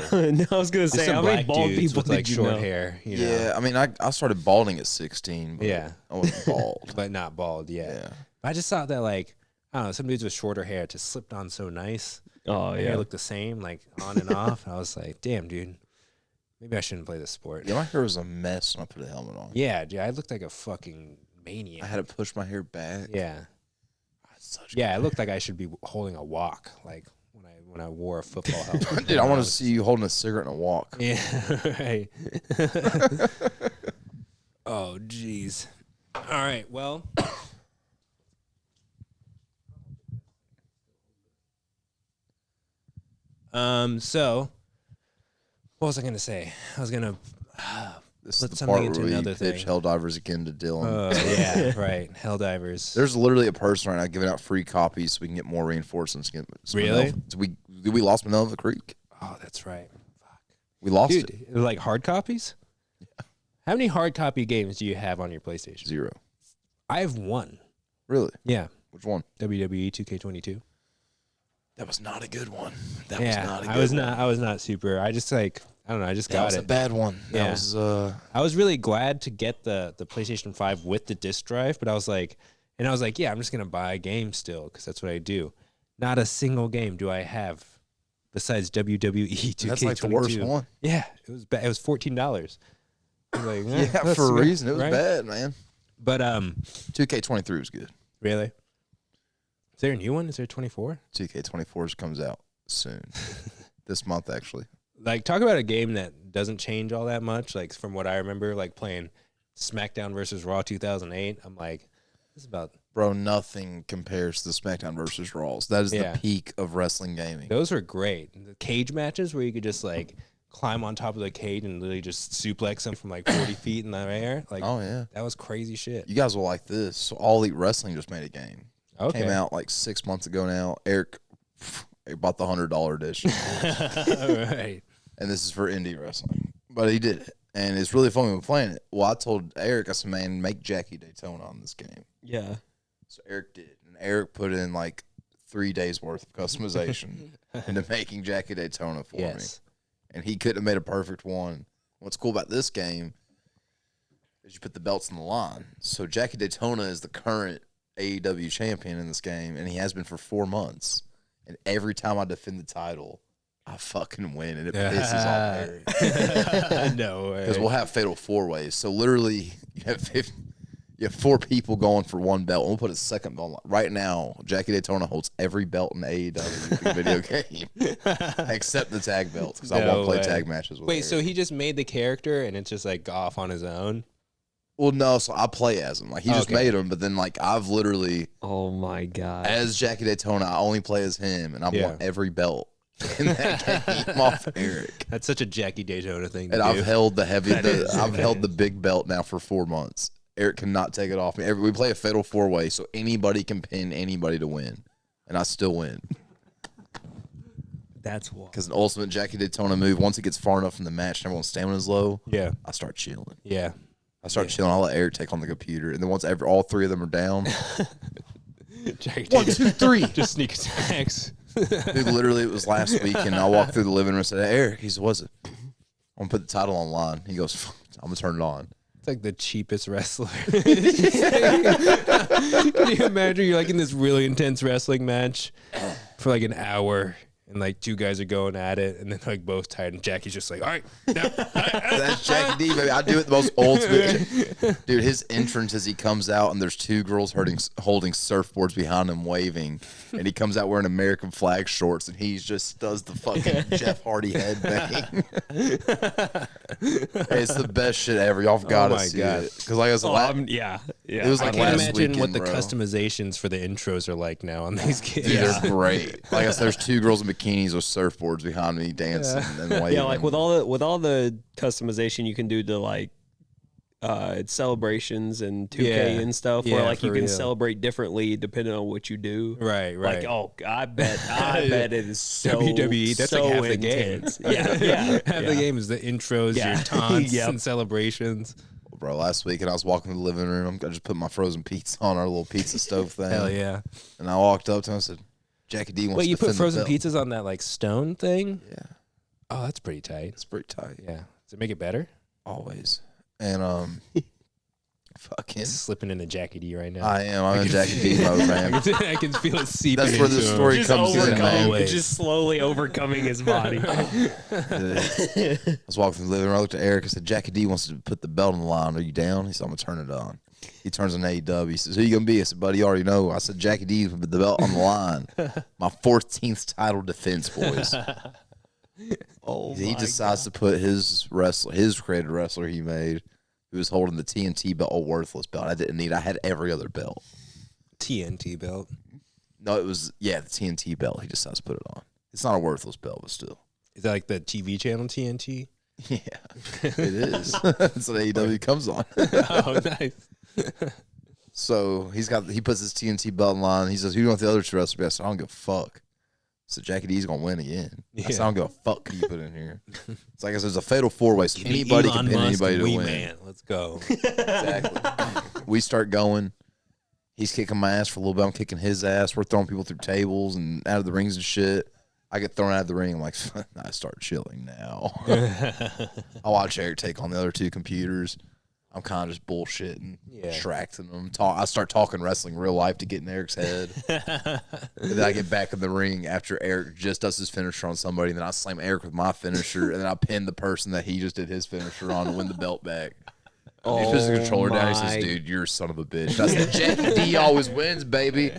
I was gonna There's say some how many black bald dudes people with like did you short know? hair. You know? Yeah, I mean, I started balding at 16. But Yeah. I wasn't bald. but not bald. Yeah. Yeah. I just thought that like I don't know, some dudes with shorter hair just slipped on so nice. Oh My yeah. hair looked the same, like on and off. I was like, damn, dude, maybe I shouldn't play this sport. Yeah, my hair was a mess when I put a helmet on. Yeah, dude, I looked like a fucking maniac. I had to push my hair back. Yeah. Such Yeah, it looked like I should be holding a walk, like when I wore a football helmet. Dude, I want to see you holding a cigarette and a walk. Yeah, right. Oh, jeez. All right. Well. So, what was I gonna say? I was gonna This Put is the something part into where we another pitch thing. Helldivers again to Dylan. yeah, right. Helldivers. There's literally a person right now giving out free copies so we can get more reinforcements. Really? We lost Minerva Creek. Oh, that's right. We lost Dude, it. like hard copies? How many hard copy games do you have on your PlayStation? 0. I have one. Really? Yeah. Which one? WWE 2K22. That was not a good one. That Yeah. I was not super. I just like I don't know, I just That got was it. a bad one. That Yeah. was I was really glad to get the PlayStation 5 with the disc drive, but I was like, yeah, I'm just going to buy a game still because that's what I do. Not a single game do I have besides WWE 2K22. that's like the worst one. Yeah, it was bad. It was $14. I was like, Yeah, that's for a good, reason. It was right? bad, man. But 2K23 was good. really? Is there a new one? Is there 24? 2K24 comes out soon. This month, actually. Like, talk about a game that doesn't change all that much. Like, from what I remember, like playing SmackDown versus Raw 2008, I'm like, this is about. Bro, nothing compares to the SmackDown versus Raws. That is Yeah. the peak of wrestling gaming. Those were great. The cage matches where you could just like climb on top of the cage and literally just suplex them from like 40 feet in the air. Like, Oh, yeah. that was crazy shit. You guys will like this. So All Elite Wrestling just made a game. Okay. Came out like 6 months ago now. Eric bought the $100 edition. Right. And this is for indie wrestling. But he did it. And it's really fun when we're playing it. Well, I told Eric, I said, man, make Jackie Daytona on this game. Yeah. So Eric did. And Eric put in like 3 days worth of customization into making Jackie Daytona for me. Yes. And he couldn't have made a perfect one. What's cool about this game is you put the belts on the line. So Jackie Daytona is the current AEW champion in this game, and he has been for 4 months. And every time I defend the title, I fucking win, and it pisses off Eric. No way. Because we'll have fatal 4-ways. So literally, you have 4 people going for one belt. And we'll put a second belt on. Right now, Jackie Daytona holds every belt in the AEW video game, except the tag belts, because I No won't play way. tag matches with Wait, Eric. so he just made the character and it's just like off on his own? Well, no, so I play as him. Like, he just Okay. made him, but then, like, I've literally, Oh my god. as Jackie Daytona, I only play as him, and I Yeah. want every belt in that game off Eric. That's such a Jackie Daytona thing to And do. I've held the heavy, That is. I've held the big belt now for 4 months. Eric cannot take it off me. We play a fatal 4-way, so anybody can pin anybody to win, and I still win. That's wild. Because an ultimate Jackie Daytona move, once it gets far enough in the match and everyone's stamina's low, Yeah. I start chilling. Yeah. I start chilling. I'll let Eric take on the computer, and then once all 3 of them are down, Jackie 1, 2, 3. just sneak attacks. Dude, literally, it was last week, and I walked through the living room and said, "Hey, Eric," he said, "What's it?" I'm gonna put the title online. He goes, "Fuck, I'm gonna turn it on." It's like the cheapest wrestler. Can you imagine you're like in this really intense wrestling match for like an hour and like 2 guys are going at it and then like both tired and Jackie's just like, all right. That's Jackie D, baby. I do it the most ultimate. Dude, his entrance as he comes out and there's 2 girls holding surfboards behind him waving, and he comes out wearing American flag shorts, and he just does the fucking Jeff Hardy headbang. It's the best shit ever. Y'all got to my see God. it. Because like I was Yeah. It was I like can't last imagine what weekend, the bro. customizations for the intros are like now on these kids. Dude, they're great. Like I said, there's 2 girls in bikinis with surfboards behind me dancing and waving. Yeah, like with all the customization you can do to like celebrations and 2K Yeah. and stuff, Yeah, where like you for can real. celebrate differently depending on what you do. Right. Like, oh, I bet it is so WWE, that's so like half the intense. game. Yeah. Half the game is the intros, Yeah. your taunts, Yep. and celebrations. Bro, last week, and I was walking in the living room. I just put my frozen pizza on our little pizza stove thing. Hell yeah. And I walked up to him and said, Jackie D wants Wait, to you put defend the frozen belt. pizzas on that like stone thing? Yeah, Oh, that's pretty tight. it's pretty tight. Yeah. Does it make it better? Always. And, fucking, Slipping into Jackie D right now. I'm in Jackie D mode, man. I can feel it seeping That's where into the him. story Just comes in, overcoming, man. Always. just slowly overcoming his body. I was walking through the living room. I looked at Eric. I said, Jackie D wants to put the belt on the line. Are you down? He said, I'm going to turn it on. He turns on AEW. He says, who you going to be? I said, buddy, you already know. I said, Jackie D put the belt on the line. My 14th title defense, boys. Oh, He decides to put his created wrestler he made who was holding the TNT belt, a worthless belt. I didn't need. I had every other belt. TNT belt. No, it was the TNT belt. He just has to put it on. It's not a worthless belt, but still. Is that like the TV channel TNT? Yeah, it is. That's what AEW comes on. Oh, nice. So he puts his TNT belt in line. He says, "Who do you want the other two wrestlers to be?" I said, "I don't give a fuck." So Jackie D's gonna win again. I said, "I don't give a fuck who you put in here." It's like I said, it's a fatal 4-way. So anybody can pin anybody to win. Man, let's go. Exactly. We start going. He's kicking my ass for a little bit. I'm kicking his ass. We're throwing people through tables and out of the rings and shit. I get thrown out of the ring. I'm like, I start chilling now. I watch Eric take on the other two computers. I'm kind of just bullshitting, distracting them. I start talking wrestling real life to get in Eric's head. And then I get back in the ring after Eric just does his finisher on somebody. And then I slam Eric with my finisher. And then I pin the person that he just did his finisher on to win the belt back. He puts the controller down. He says, "Dude, you're a son of a bitch." I said, "Jackie D always wins, baby.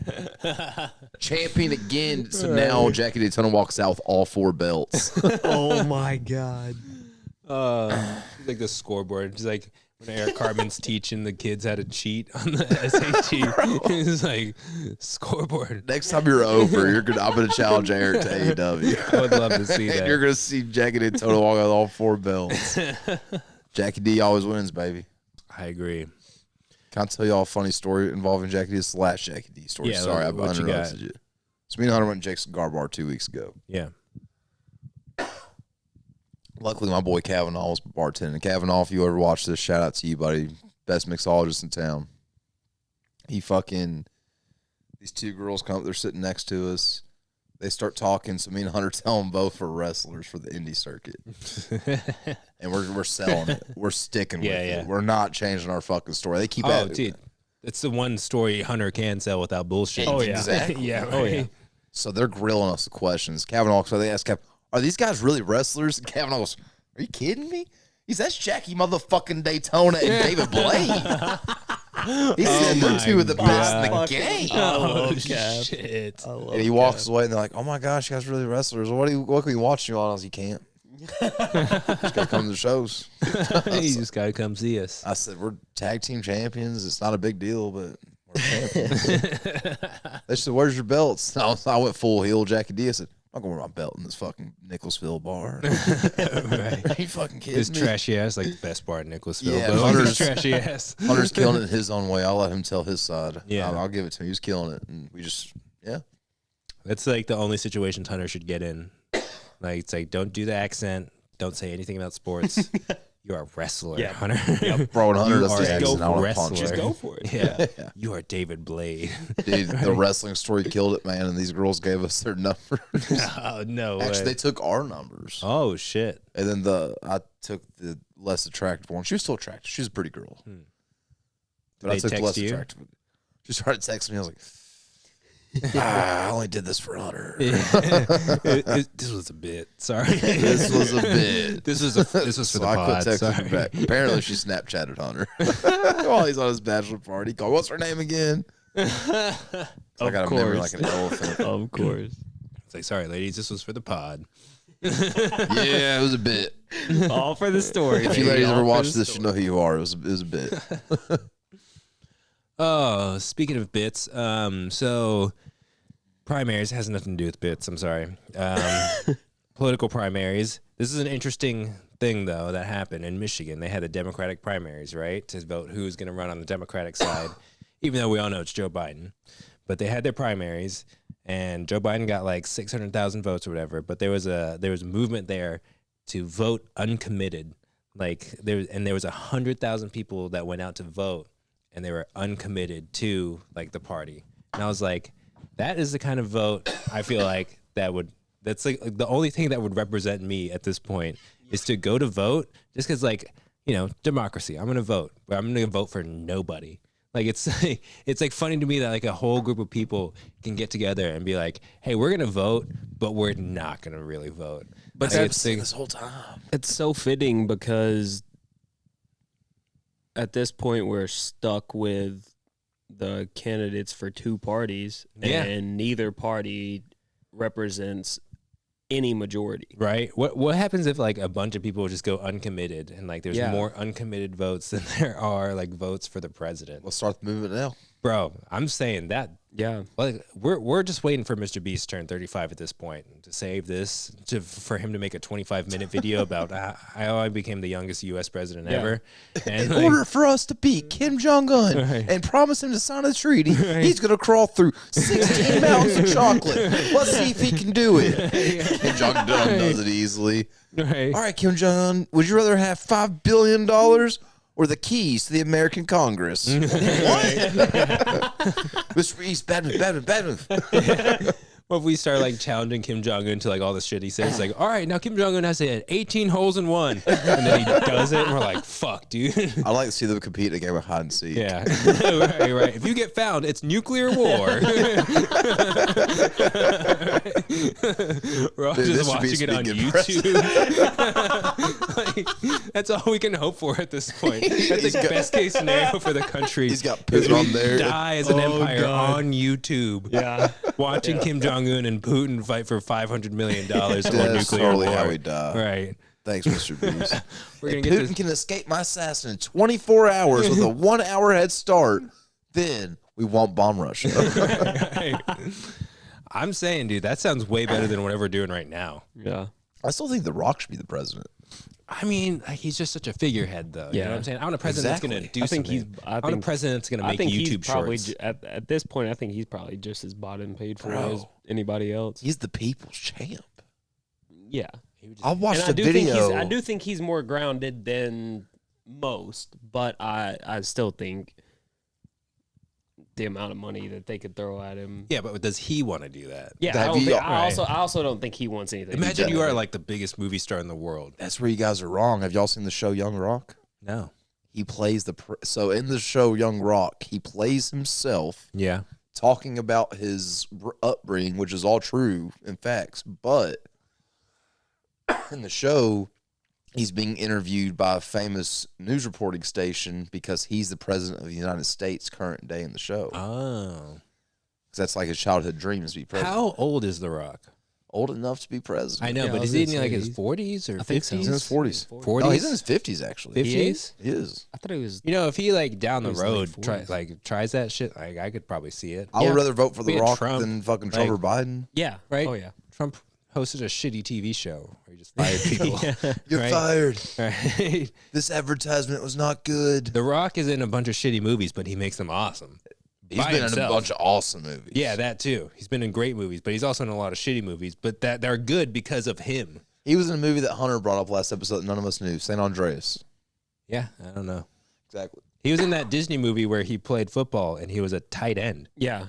Champion again." So now Jackie Daytona walks out with all 4 belts. Oh my god. Like the scoreboard. It's like when Eric Cartman's teaching the kids how to cheat on the SAT. He's like, scoreboard. Next time you're over, I'm gonna challenge Eric to AEW. I would love to see And that. you're gonna see Jackie Daytona walk out with all 4 belts. Jackie D always wins, baby. I agree. Can I tell y'all a funny story involving Jackie D? It's the last Jackie D story. Yeah, Sorry, I what you interrupted you. So me and Hunter went to Jake's Cigar Bar 2 weeks ago. Yeah. Luckily, my boy Kavanaugh was bartending. Kavanaugh, if you ever watch this, shout out to you, buddy. Best mixologist in town. These 2 girls come up, they're sitting next to us. They start talking, so me and Hunter tell them both are wrestlers for the indie circuit. And we're selling it. We're sticking with it. We're not changing our fucking story. They keep at it. Dude. It's the one story Hunter can sell without bullshit. Oh, yeah. Exactly. Yeah, right. Oh, yeah. So they're grilling us with questions. Kavanaugh, so they ask Kev, "Are these guys really wrestlers?" And Kavanaugh goes, "Are you kidding me?" He says, "That's Jackie motherfucking Daytona and David Blade." He said they're 2 of the best in the game. Oh, shit. And he walks away, and they're like, "Oh my gosh, you guys are really wrestlers. What can we watch you on?" I was, "You can't. Just gotta come to the shows." You just gotta come see us. I said, "We're tag team champions. It's not a big deal, but we're champions." They said, "Where's your belts?" I went full heel Jackie D. I said, "I'm gonna wear my belt in this fucking Nicholsville bar." Right. Are you fucking kidding His me? trashy ass, like the best part in Nicholasville. Yeah, but Hunter's- his trashy ass. Hunter's killing it his own way. I'll let him tell his side. Yeah. I'll give it to him. He's killing it, and we just That's like the only situations Hunter should get in. Like, it's like, don't do the accent. Don't say anything about sports. You're a wrestler, Yeah. Hunter. Bro, and Hunter You does are the a accent. I want to punch wrestler. him. Go for it. Yeah. You are David Blade. Dude, the wrestling story killed it, man. And these girls gave us their numbers. Oh, no Actually, way. they took our numbers. Oh, shit. And then I took the less attractive one. She was still attractive. She was a pretty girl. But I they took the text less you? attractive. She started texting me. I was like, I only did this for Hunter. This was a bit. Sorry. This was a bit. This was for So the I pod. quit texting Sorry. her back. Apparently, she Snapchatted Hunter while he's on his bachelor party. He called, "What's her name again?" I got a memory like an elephant. Of course. It's like, sorry, ladies, this was for the pod. Yeah, it was a bit. All for the story. If you baby. ladies All ever for watched the this, you story. know who you are. It was a bit. Oh, speaking of bits, so primaries has nothing to do with bits. I'm sorry. Political primaries. This is an interesting thing, though, that happened in Michigan. They had the Democratic primaries, right, to vote who's going to run on the Democratic side, even though we all know it's Joe Biden. But they had their primaries, and Joe Biden got like 600,000 votes or whatever. But there was a movement there to vote uncommitted. Like there was 100,000 people that went out to vote, and they were uncommitted to like the party. And I was like, that is the kind of vote I feel like that's like the only thing that would represent me at this point is to go to vote just because, like, you know, democracy. I'm gonna vote, but I'm gonna vote for nobody. Like it's like funny to me that like a whole group of people can get together and be like, hey, we're gonna vote, but we're not gonna really vote. But Like, that's this whole time. it's so fitting because at this point we're stuck with the candidates for 2 parties, Yeah. and neither party represents any majority. Right. What happens if like a bunch of people just go uncommitted and like there's Yeah. more uncommitted votes than there are like votes for the president? Let's start the movement now. Bro, I'm saying that Yeah. like we're just waiting for Mr. Beast to turn 35 at this point to save this for him to make a 25-minute video about how I became the youngest U.S. president ever. And In like, order for us to beat Kim Jong Un and promise him to sign a treaty, he's gonna crawl through 16 mountains of chocolate. Let's see if he can do it. Kim Jong Un does it easily. right. All right, Kim Jong Un, would you rather have $5 billion or the keys to the American Congress? What? Mr. Beast, bad move. What if we start like challenging Kim Jong Un to like all the shit he says? Like, all right, now Kim Jong Un has to hit 18 holes in one, and then he does it, and we're like, fuck, dude. I'd like to see them compete in a game of hide and seek. Yeah, right. If you get found, it's nuclear war. We're all Dude, this just should be watching it on speaking YouTube. Like, that's all we can hope for at this point. That's the best case scenario for the country. He's got is Putin we on there. Die as an empire God. on YouTube. Yeah. Watching Kim Jong Un and Putin fight for $500 million for a That's nuclear totally war. how we die. Right. Thanks, Mr. Beast. We're gonna If get Putin this. can escape my assassin in 24 hours with a 1 hour head start, then we won't bomb Russia. Right. I'm saying, dude, that sounds way better than whatever we're doing right now. Yeah. I still think The Rock should be the president. I mean, like, he's just such a figurehead, though. You know Yeah. what I'm saying? I want a president that's Exactly. going to do I think something. he's- I want a president that's going to I make think he's YouTube probably shorts. at this point. I think he's probably just as bought and paid for Bro. as anybody else. He's the people's champ. Yeah, I watched and a I do think video. I do think he's more grounded than most, but I still think the amount of money that they could throw at him. Yeah, but does he want to do that? Yeah, Have I, don't you- think, I also don't think he wants anything. Imagine you are like the biggest movie star in the world. That's where you guys are wrong. Have y'all seen the show Young Rock? No. He plays so in the show Young Rock, he plays himself Yeah. talking about his upbringing, which is all true in facts. But in the show, he's being interviewed by a famous news reporting station because he's the president of the United States current day in the show. Oh. 'Cause that's like his childhood dream is to be president. How old is The Rock? Old enough to be president. I know, Yeah, I but was is he in gonna like say his he's- 40s or I think so. 50s? He's in his 40s. 40s? No, he's in his 50s actually. 50s? He is. I thought he was. You know, if he like down the He was late road 40s. tries that shit, like I could probably see it. I would rather vote for We The had Rock Trump, than fucking Trump or Biden. Yeah. Right? Oh yeah. Trump hosted a shitty TV show where he just fired people. You're Right. fired. Right? This advertisement was not good. The Rock is in a bunch of shitty movies, but he makes them awesome. He's by been in himself. a bunch of awesome movies. Yeah, that too. He's been in great movies, but he's also in a lot of shitty movies, but that they're good because of him. He was in a movie that Hunter brought up last episode that none of us knew, San Andreas. Yeah, I don't know. Exactly. He was in that Disney movie where he played football and he was a tight end. Yeah.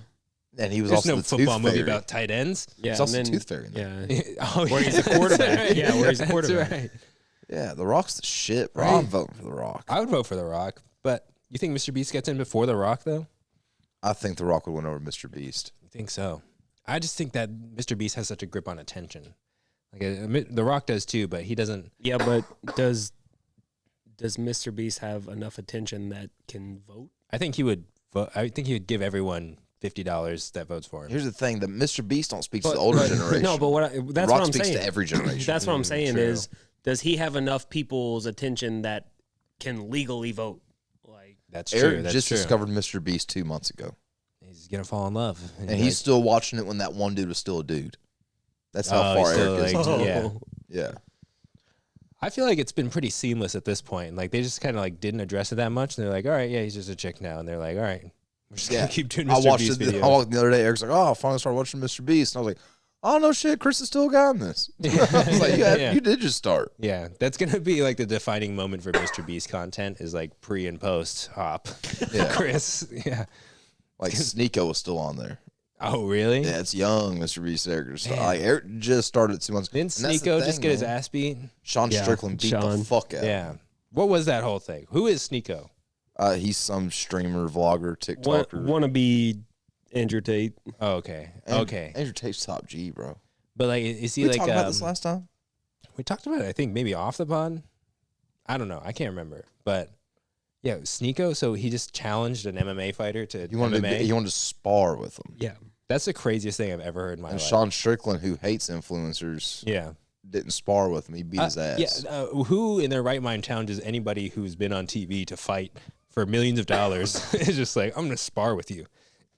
And he was There's also no the football Tooth movie Fairy. about tight ends. Yeah. He's also and the then- Tooth Fairy. in that. Yeah. Oh, Where he's yeah, a quarterback. that's right. Yeah, where he's a That's quarterback. right. Yeah, The Rock's the shit, bro. Right. I'm voting for The Rock. I would vote for The Rock, but you think Mr. Beast gets in before The Rock, though? I think The Rock would win over Mr. Beast. You think so? I just think that Mr. Beast has such a grip on attention. Like The Rock does too, but he doesn't. Yeah, but does Mr. Beast have enough attention that can vote? I think he would. I think he would give everyone $50 that votes for him. Here's the thing: that Mr. Beast don't speak to But- the older but- generation. No, but The that's Rock what I'm speaks saying. to every generation. That's what I'm saying true. is, does he have enough people's attention that can legally vote? Like, That's true. Eric That's just true. discovered Mr. Beast 2 months ago, He's gonna fall in love, and he's still watching it when that one dude was still a dude. That's how Oh, far he's still, Eric is. like, into it. yeah. Yeah. I feel like it's been pretty seamless at this point. Like they just kind of like didn't address it that much. And they're like, all right, yeah, he's just a chick now. And they're like, all right, we're just Yeah. gonna keep doing I Mr. watched Beast it. I videos. walked the other day. Eric's like, "Oh, I finally started watching Mr. Beast," and I was like, "Oh no, shit, Chris is still a guy in this." I was like, "Yeah, Yeah. you did just start." Yeah, that's gonna be like the defining moment for Mr. Beast content is like pre and post op. Yeah. Chris, yeah. Like Sneeko was still on there. Oh, really? Yeah, it's young, Mr. Beast. Eric, Man. like Eric just started 2 months. Didn't And that's the Sneeko thing, just get his man. ass beat? Sean Yeah, Strickland beat the Sean. fuck out. Yeah. What was that whole thing? Who is Sneeko? He's some streamer, vlogger, TikToker. want to be Andrew Tate? Oh, okay. And- Okay. Andrew Tate's top G, bro. But like, is he We like? talked about this last time. We talked about it. I think maybe off the pod. I don't know. I can't remember. But yeah, Sneeko. So he just challenged an MMA fighter to You wanted MMA. to spar with him. Yeah. That's the craziest thing I've ever heard in my And life. Sean Strickland, who hates influencers, Yeah. didn't spar with him. He beat his ass. Yeah. Who in their right mind challenges anybody who's been on TV to fight for millions of dollars? It's just like, I'm going to spar with you.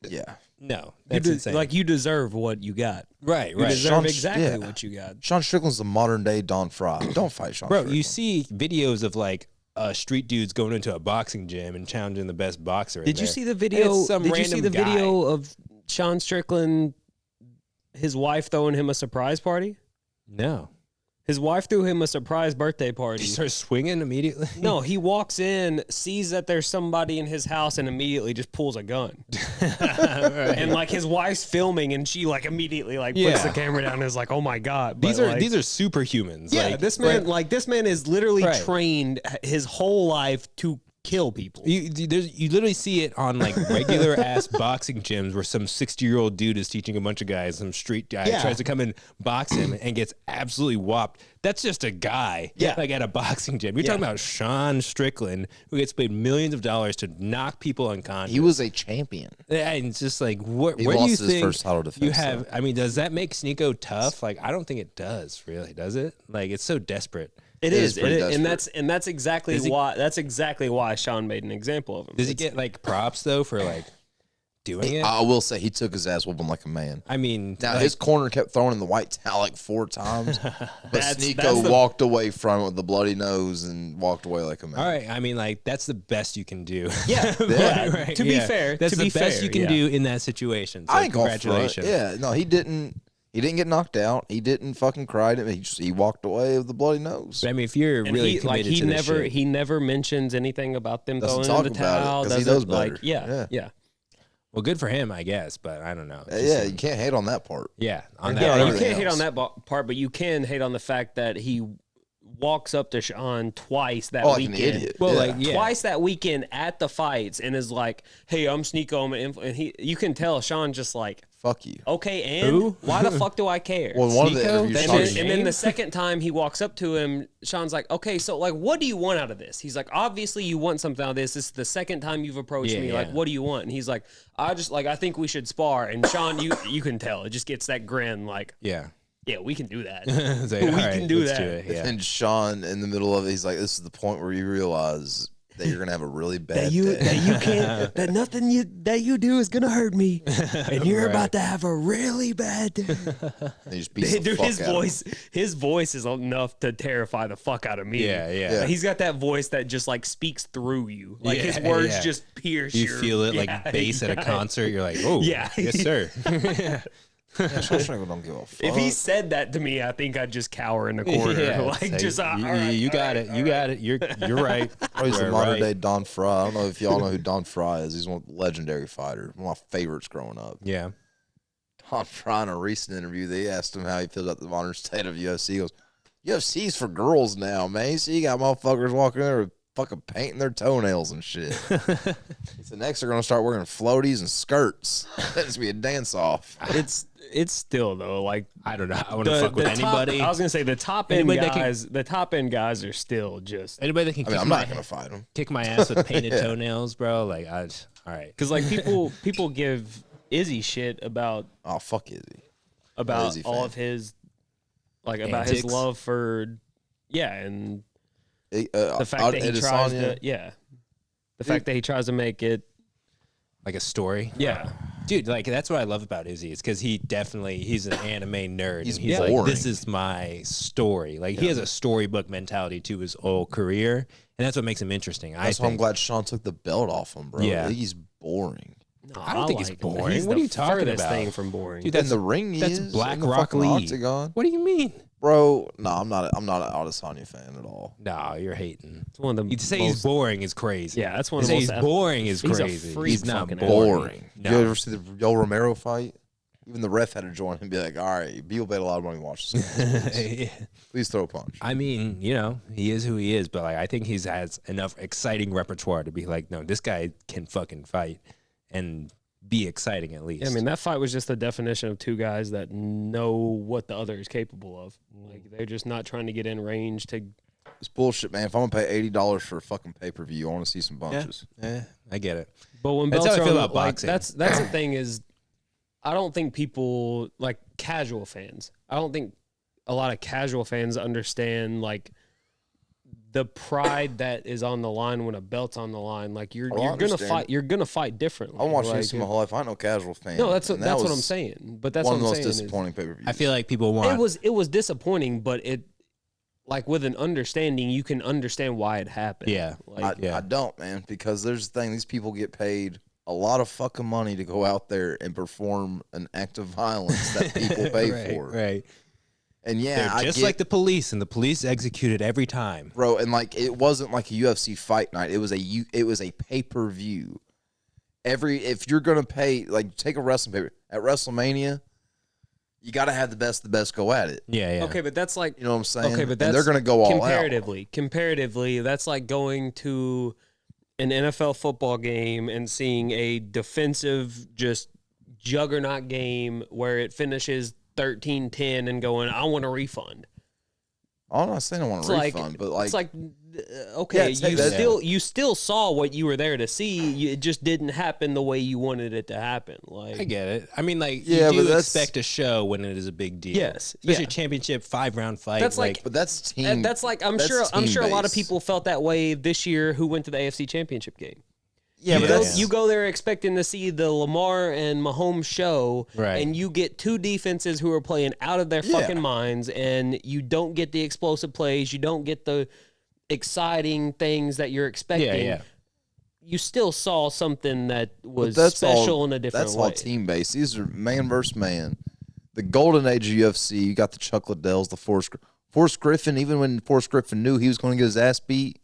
Yeah. No, that's insane. Like you deserve what you got. right, You right. deserve Sean- exactly yeah. what you got. Sean Strickland's the modern day Don Fry. Don't fight Sean Bro, Strickland. you see videos of like street dudes going into a boxing gym and challenging the best boxer. in Did you there. see the And video? it's some Did you see random the guy. video of Sean Strickland, his wife throwing him a surprise party? No. His wife threw him a surprise birthday He party. starts swinging immediately. No, he walks in, sees that there's somebody in his house, and immediately just pulls a gun. And like his wife's filming, and she like immediately like puts Yeah. the camera down and is like, "Oh my god!" These But, are like, these are superhumans. yeah. like, This man, right. like this man, is literally Right. trained his whole life to kill people. You literally see it on like regular ass boxing gyms where some 60-year-old dude is teaching a bunch of guys, some street guy Yeah. tries to come and box him and gets absolutely whopped. That's just a guy, Yeah. like at a boxing gym. You're Yeah. talking about Sean Strickland, who gets paid millions of dollars to knock people unconscious. he was a champion. And it's just like, where He do you lost his think first title defense, you have? I mean, does that make Sneeko tough? Like, I don't think it does. Really, does it? Like, it's so desperate. It It is, is pretty and desperate. that's exactly Does he- why Sean made an example of him. Does he It's- get like props though for like doing it? I will say he took his ass whooping like a man. I mean, Now like, his corner kept throwing in the white towel like 4 times, but That's Sneeko the- walked away from it with the bloody nose and walked away like a man. all right. I mean, like that's the best you can do. Yeah, Right, To be fair, that's to the be best fair, you can yeah. do in that situation. So I ain't gonna front. congratulations. Yeah, no, he didn't. He didn't get knocked out. He didn't fucking cry. He walked away with the bloody nose. But I mean, if you're And really he, committed like he to this never shit, he never mentions anything about them Doesn't throwing in talk the about it, towel. 'cause he doesn't, knows like better. yeah. Yeah. well, good for him, I guess. But I don't know. Just Yeah, like- you can't hate on that part. yeah. On Yeah, that, Yeah, on you everything can't hate on else. that part, but you can hate on the fact that he walks up to Sean twice that Oh, like weekend. an idiot. Well, Yeah. like yeah. Twice that weekend at the fights, and is like, "Hey, I'm Sneeko," and you can tell Sean just like, Fuck you. "Okay, and Who? why the fuck do I care?" Well, one of the Sneeko? interviews, That's And Sean- his then, and then name? the second time he walks up to him, Sean's like, "Okay, so like, what do you want out of this?" He's like, "Obviously, you want something out of this. This is the second time you've approached Yeah, me. yeah. Like, what do you want?" And he's like, "I think we should spar." And Sean, you can tell it just gets that grin, like, yeah. "Yeah, we can do that." It's like, We all can right, do let's that. Do it. Yeah. And Sean, in the middle of it, he's like, "This is the point where you realize that you're gonna have a really bad day." that you can't that nothing that you do is gonna hurt me, and you're about to have a really bad day. And he just beats the Dude, fuck his out of him. voice is enough to terrify the fuck out of me. Yeah, yeah. Yeah. He's got that voice that just like speaks through you. Like his Yeah, words yeah. just pierce You your feel it yeah, like bass at a yeah. concert. You're like, oh, Yeah. yes, sir. Yeah, Sean Strickland don't give a fuck. If he said that to me, I think I'd just cower in the corner. Yeah, like it's just like, all you, right, you all got right, it. You got it. You're right. Oh, he's the You're modern right. day Don Fry. I don't know if y'all know who Don Fry is. He's one legendary fighter. One of my favorites growing up. Yeah. Don Fry, in a recent interview, they asked him how he feels about the modern state of UFC. He goes, UFC's for girls now, man. You see, you got motherfuckers walking in there with fucking painting their toenails and shit. He said next they're going to start wearing floaties and skirts. That's be a dance off. It's still though like I don't know. I want to fuck with anybody. I was gonna say the top end Anybody that can- guys. The top end guys are still just Anybody that can I mean, kick, I'm my, not going to fight him. kick my ass with painted Yeah. toenails, bro. Like, all right. because like people give Izzy shit about Oh, fuck Izzy. Izzy all fan. of his like about his Antics. love for and The the fact that he tries to the fact that he tries to make it Like a story. yeah Dude, like that's what I love about Izzy. It's because he's an anime nerd. He's and he's like, boring. this is my story. Like he has a storybook mentality to his whole career, and that's what makes him interesting. That's I why I'm think. glad Sean took the belt off him, bro. Yeah. He's boring. no, I don't think he's like him. boring. He's What the are you talking furthest about? thing from boring Dude, In the ring, he that's is. Black in the Rock fucking Lee. Octagon. What do you mean? Bro, no, I'm not an Adesanya fan at all. No, you're hating. it's one of the You say he's most, boring is crazy. yeah that's one To of the say most he's boring is he's a crazy. freak He's not fucking boring. Boring. No. You ever see the Yo Romero fight? Even the ref had to join him and be like, all right, people paid a lot of money to watch this. Please throw a punch. I mean, you know, he is who he is, but like I think he's has enough exciting repertoire to be like, no, this guy can fucking fight and be exciting at least. Yeah, I mean, that fight was just the definition of two guys that know what the other is capable of. Like, they're just not trying to get in range to. It's bullshit, man. If I'm going to pay $80 for a fucking pay-per-view, I want to see some yeah, punches. I get it. But when That's belts how I are feel on the- about like, boxing. that's the thing is, I don't think people like casual fans. I don't think a lot of casual fans understand like the pride that is on the line when a belt's on the line. Like you're I gonna understand. fight. You're gonna fight differently. I watched like, UFC my whole life. I ain't no casual fan. No, that's And what I'm was saying. But that's one what of I'm the most saying. disappointing pay-per-views. I feel like people want. It was disappointing, but it like with an understanding, you can understand why it happened. Yeah. Like I don't, man, because there's the thing. These people get paid a lot of fucking money to go out there and perform an act of violence that people pay for. Right. And yeah, They're I just get, like the police, and the police execute it every time. bro. And like, it wasn't like a UFC fight night. It was a pay-per-view. If you're gonna pay, like, take a wrestling paper at WrestleMania, you got to have the best go at it. Yeah. okay, but that's like You know what I'm saying? okay, but And that's they're gonna go all out. Comparatively, that's like going to an NFL football game and seeing a defensive just juggernaut game where it finishes 13-10 and going, I want a refund. I'm not saying I want It's a like refund, but like, it's like okay, Yeah, you still saw what you were there to see. It just didn't happen the way you wanted it to happen. Like I get it. I mean, like, Yeah, you but do that's- expect a show when it is a big deal. Yes, Especially yeah. a championship 5-round fight. That's like- but that's team. and that's like I'm that's sure a lot of team-based. people felt that way this year who went to the AFC Championship game. Yeah, but that's You go there expecting to see the Lamar and Mahomes show, Right. and you get two defenses who are playing out of their fucking minds, and you don't get the explosive plays, you don't get the exciting things that you're expecting. Yeah. You still saw something that was that's special all, in a different That's way. all team based. These are man versus man. The golden age of UFC. You got the Chuck Liddells, the Forrest Griffin. Even when Forrest Griffin knew he was going to get his ass beat,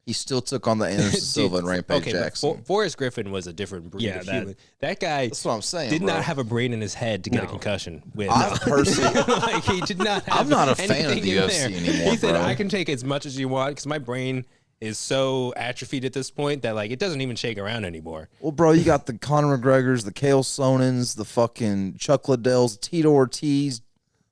he still took on the Anderson Silva and Rampage okay, but Jackson. Forrest Griffin was a different breed Yeah, of that- human. That guy That's what I'm saying. did bro. not have a brain in his head to get a No. concussion with. I've personally, Like, he did not have I'm not a fan of anything the in UFC there. anymore, He said, bro. I can take as much as you want because my brain is so atrophied at this point that like it doesn't even shake around anymore. well, bro, you got the Conor McGregors, the Kale Sonens, the fucking Chuck Liddells, Tito Ortiz,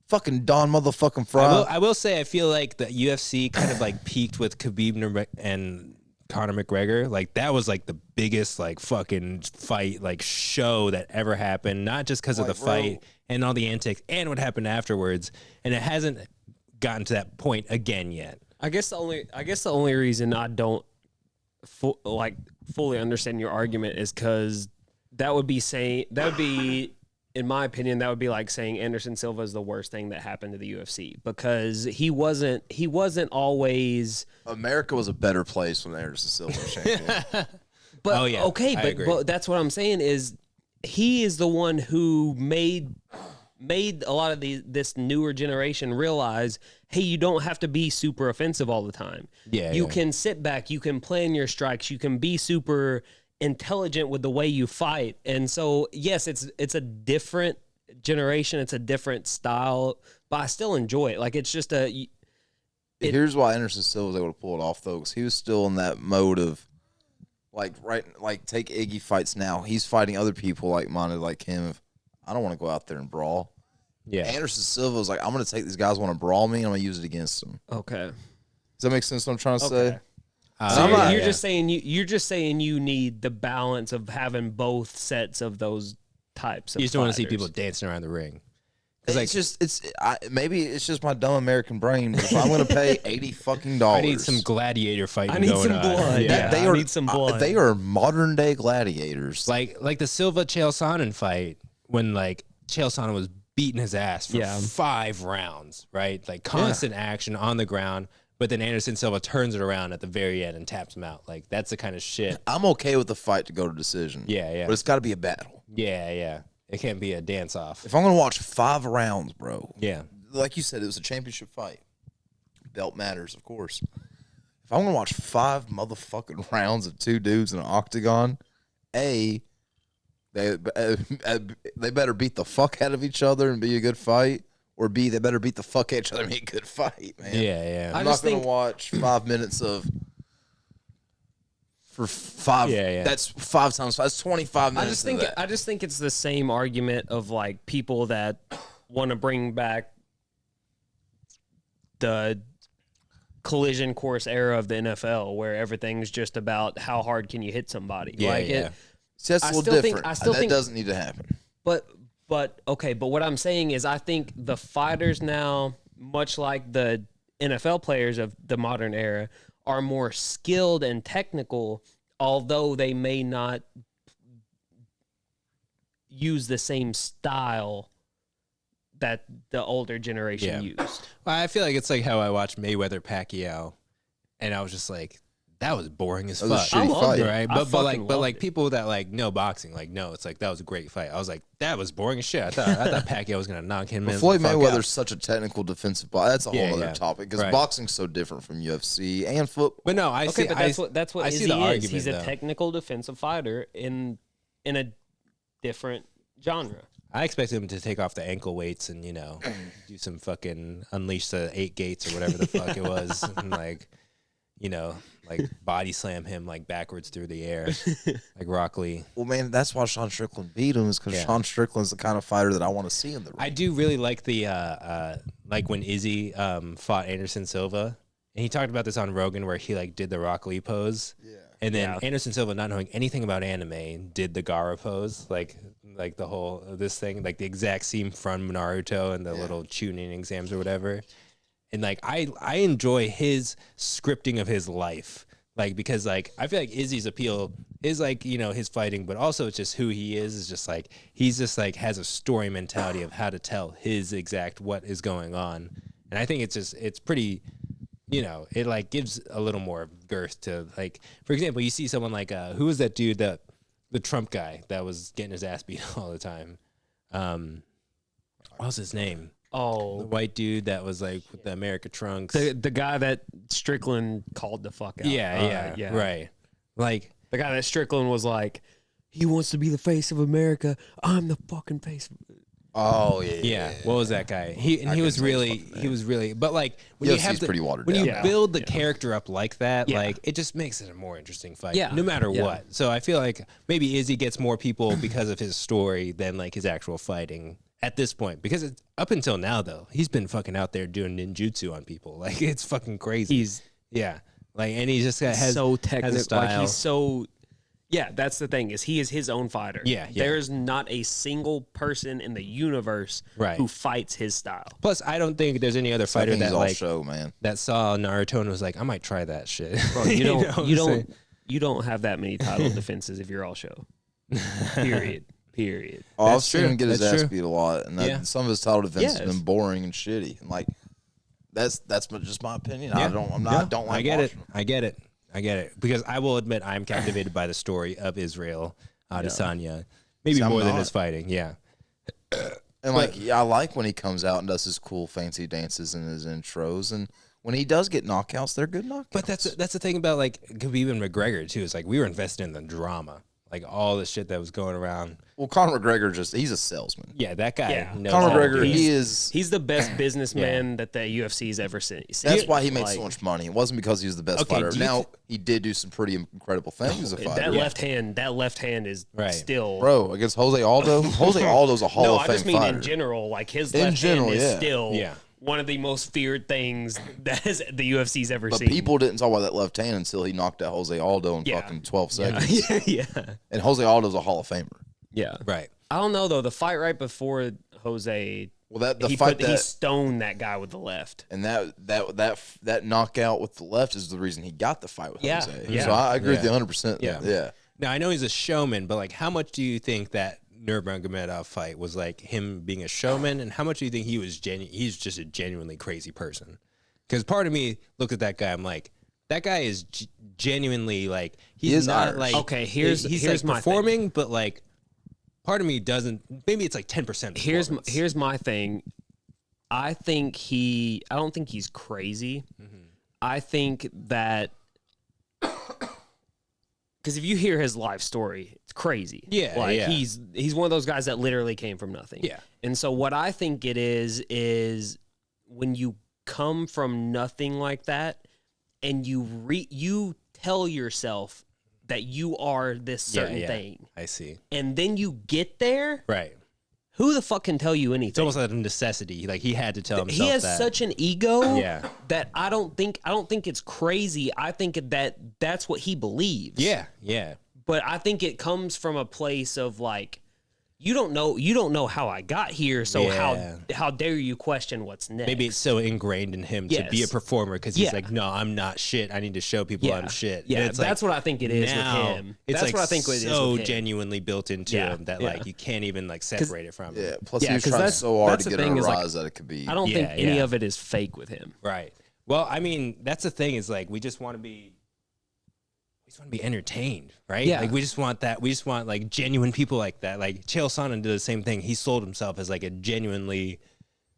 fucking Don motherfucking Fry. I will say I feel like the UFC kind of like peaked with Khabib and Conor McGregor. Like that was like the biggest like fucking fight like show that ever happened, not just because of the Like, bro. fight and all the antics and what happened afterwards. And it hasn't gotten to that point again yet. I guess the only reason I don't fully understand your argument is because that would be in my opinion that would be like saying Anderson Silva is the worst thing that happened to the UFC because he wasn't always. America was a better place when Anderson Silva was champion. But Oh, yeah, okay, I but agree. that's what I'm saying is he is the one who made a lot of this newer generation realize, hey, you don't have to be super offensive all the time. Yeah, you yeah. can sit back, you can plan your strikes, you can be super intelligent with the way you fight. And so, yes, it's a different generation, it's a different style, but I still enjoy it. Like it's just Here's why Anderson Silva was able to pull it off though, because he was still in that mode of like take Iggy fights now. He's fighting other people like minded like him. If I don't want to go out there and brawl. Yeah. Anderson Silva was like, I'm gonna take these guys want to brawl me and I'm gonna use it against them. okay. Does that make sense what I'm trying to Okay. say? So I'm not- you're just saying you need the balance of having both sets of those types of You just don't want to see fighters. people dancing around the ring. Maybe it's just my dumb American brain. But if I'm gonna pay $80 I need some gladiator fighting I need going some on. blood. Yeah. Yeah. I need some blood. They are modern day gladiators. Like the Silva Chael Sonnen fight when like Chael Sonnen was beating his ass for Yeah. 5 rounds, right? Like constant action on the ground, but then Anderson Silva turns it around at the very end and taps him out. Like that's the kind of shit. I'm okay with the fight to go to decision. Yeah. But it's got to be a battle. Yeah. It can't be a dance off. If I'm gonna watch 5 rounds, bro, Yeah. like you said, it was a championship fight. Belt matters, of course. If I'm gonna watch 5 motherfucking rounds of 2 dudes in an octagon, they better beat the fuck out of each other and be a good fight, or B, they better beat the fuck out of each other and be a good fight, man. Yeah. I'm I not just gonna think- watch 5 minutes of for 5. Yeah. That's 5 times 5. That's 25 minutes. I just think it's the same argument of like people that want to bring back the collision course era of the NFL where everything's just about how hard can you hit somebody. Yeah, like yeah. it See, that's a I little still think- different. I still that think- doesn't need to happen. but But what I'm saying is I think the fighters now, much like the NFL players of the modern era, are more skilled and technical, although they may not use the same style that the older generation used. Well, I feel like it's like how I watched Mayweather Pacquiao, and I was just like, that was boring as That was a fuck. shitty fight. Right? I But fucking like loved it. people that like know boxing, like no, it's like that was a great fight. I was like, that was boring as shit. I thought Pacquiao was gonna knock him in. Floyd the fuck Mayweather's out. such a technical defensive body. That's a whole Yeah, other yeah. topic because Right. boxing's so different from UFC and football. But no, I see. Okay, but that's what I Izzy see the is. argument. He's a though. technical defensive fighter in a different genre. I expect him to take off the ankle weights and do some fucking unleash the 8 gates or whatever the fuck it was, and like body slam him like backwards through the air, like Rock Lee. Well, man, that's why Sean Strickland beat him is because Yeah. Sean Strickland's the kind of fighter that I want to see in the ring. I do really like the like when Izzy fought Anderson Silva, and he talked about this on Rogan where he like did the Rock Lee pose. Yeah. And then Anderson Silva, not knowing anything about anime, did the Gara pose, like the whole this thing, like the exact scene from Naruto and the little tuning exams or whatever. And like I enjoy his scripting of his life, like because like I feel like Izzy's appeal is like his fighting, but also it's just who he is just like he's just like has a story mentality of how to tell his exact what is going on, and I think it's pretty. It like gives a little more girth to like, for example, you see someone like who was that dude the Trump guy that was getting his ass beat all the time? What was his name? The Oh, white dude that was like with the America trunks. the guy that Strickland called the fuck out. yeah, right. Like The guy that Strickland was like, he wants to be the face of America. I'm the fucking face. Oh yeah, yeah, what was that guy? He was really, but like when you UFC's have pretty watered when down. you Yeah. build the character up like that, Yeah. like it just makes it a more interesting fight. Yeah. No matter Yeah. what. So I feel like maybe Izzy gets more people because of his story than like his actual fighting at this point. Because it's, up until now though, he's been fucking out there doing ninjutsu on people. Like it's fucking crazy. He's yeah, like and he just has so has a technical. style. Like he's so. Yeah, that's the thing is he is his own fighter. Yeah, yeah. There's not a single person in the universe Right. who fights his style. Plus, I don't think there's any other I fighter think he's that all like show, man. that saw Naruto and was like, I might try that shit. Bro, you know don't what you I'm saying? don't you don't have that many title defenses if you're all show. Period. Period. Oh, I've That's seen true. him get his That's ass true. beat a lot, and that, Yeah. some of his title defense Yes. has been boring and shitty. And like, that's just my opinion. Yeah. I don't like. I get it. watching him. I get it. I get it. Because I will admit I'm captivated by the story of Israel Adesanya. Maybe See, I'm more than not. his fighting. Yeah. And like, yeah, I like when he comes out and does his cool fancy dances and his intros, and when he does get knockouts, they're good knockouts. But that's the thing about like Khabib and McGregor too. Is like we were invested in the drama, like all the shit that was going around. well, Conor McGregor he's a salesman. Yeah, that guy. Yeah. knows Conor how to McGregor, do it. he is. He's the best businessman that the UFC's ever seen. That's why he made Like, so much money. It wasn't because he was the best Okay, fighter. do you Now he did do some pretty incredible things as a fighter. That left hand is Right. still. Bro, against Jose Aldo. Jose Aldo's a Hall No, of I Fame just mean fighter. in general. Like his In left general, hand is yeah. still Yeah. one of the most feared things that the UFC's ever But seen. people didn't talk about that left hand until he knocked out Jose Aldo in Yeah. fucking 12 seconds. yeah. And Jose Aldo's a Hall of Famer. Yeah. Right. I don't know though. The fight right before Jose, Well, the he fight he stoned that guy with the left. and that knockout with the left is the reason he got the fight with Yeah, Jose. yeah. So I agree with Yeah. you 100%. Yeah. Yeah. Now I know he's a showman, but like, how much do you think that Nurmagomedov fight was like him being a showman, and how much do you think he was he's just a genuinely crazy person? Because part of me looked at that guy, I'm like, that guy is genuinely like he's is not Irish. like Okay, here's he's my like performing, but like part of me doesn't. Maybe it's like 10%. Here's my thing. I don't think he's crazy. Mm-hmm. I think that because if you hear his life story, it's crazy. Yeah, like yeah. he's one of those guys that literally came from nothing. Yeah. And so what I think it is when you come from nothing like that, and you tell yourself that you are this certain thing, I see. and then you get there. Right. Who the fuck can tell you anything? It's almost like a necessity. Like he had to tell himself He has that. such an ego Yeah. that I don't think it's crazy. I think that that's what he believes. Yeah. Yeah. But I think it comes from a place of like you don't know how I got here, so Yeah. how dare you question what's next? Maybe it's so ingrained in him to be a Yes. performer because he's Yeah. like, no, I'm not shit. I need to show people yeah, I'm shit. Yeah, And it's that's like, what I think it is now, with him. It's That's like what I think it is so with him. genuinely built into Yeah, him that yeah. like you can't even like separate it from him. Yeah. Plus, Yeah, he was 'cause trying that's- so hard that's to the get thing a is, like, rise that it could be. I don't Yeah, think any yeah. of it is fake with him. Right. Well, I mean, that's the thing is like we just want to be entertained, right? Yeah. Like we just want that. We just want like genuine people like that. Like Chael Sonnen did the same thing. He sold himself as like a genuinely,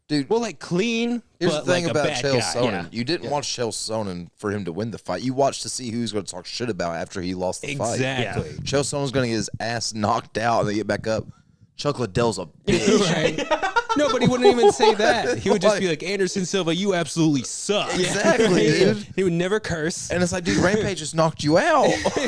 Dude, well, like clean, here's but the thing like about a bad Chael guy. Sonnen. Yeah. You didn't watch Chael Sonnen for him to win the fight. You watched to see who he's going to talk shit about after he lost the fight. Exactly. Chael Sonnen's going to get his ass knocked out and then get back up. Chuck Liddell's a bitch. Right. No, but he wouldn't even say that. He would just be like, Anderson Silva, you absolutely suck. Exactly, dude. He would never curse. And it's like, dude, Rampage just knocked you out.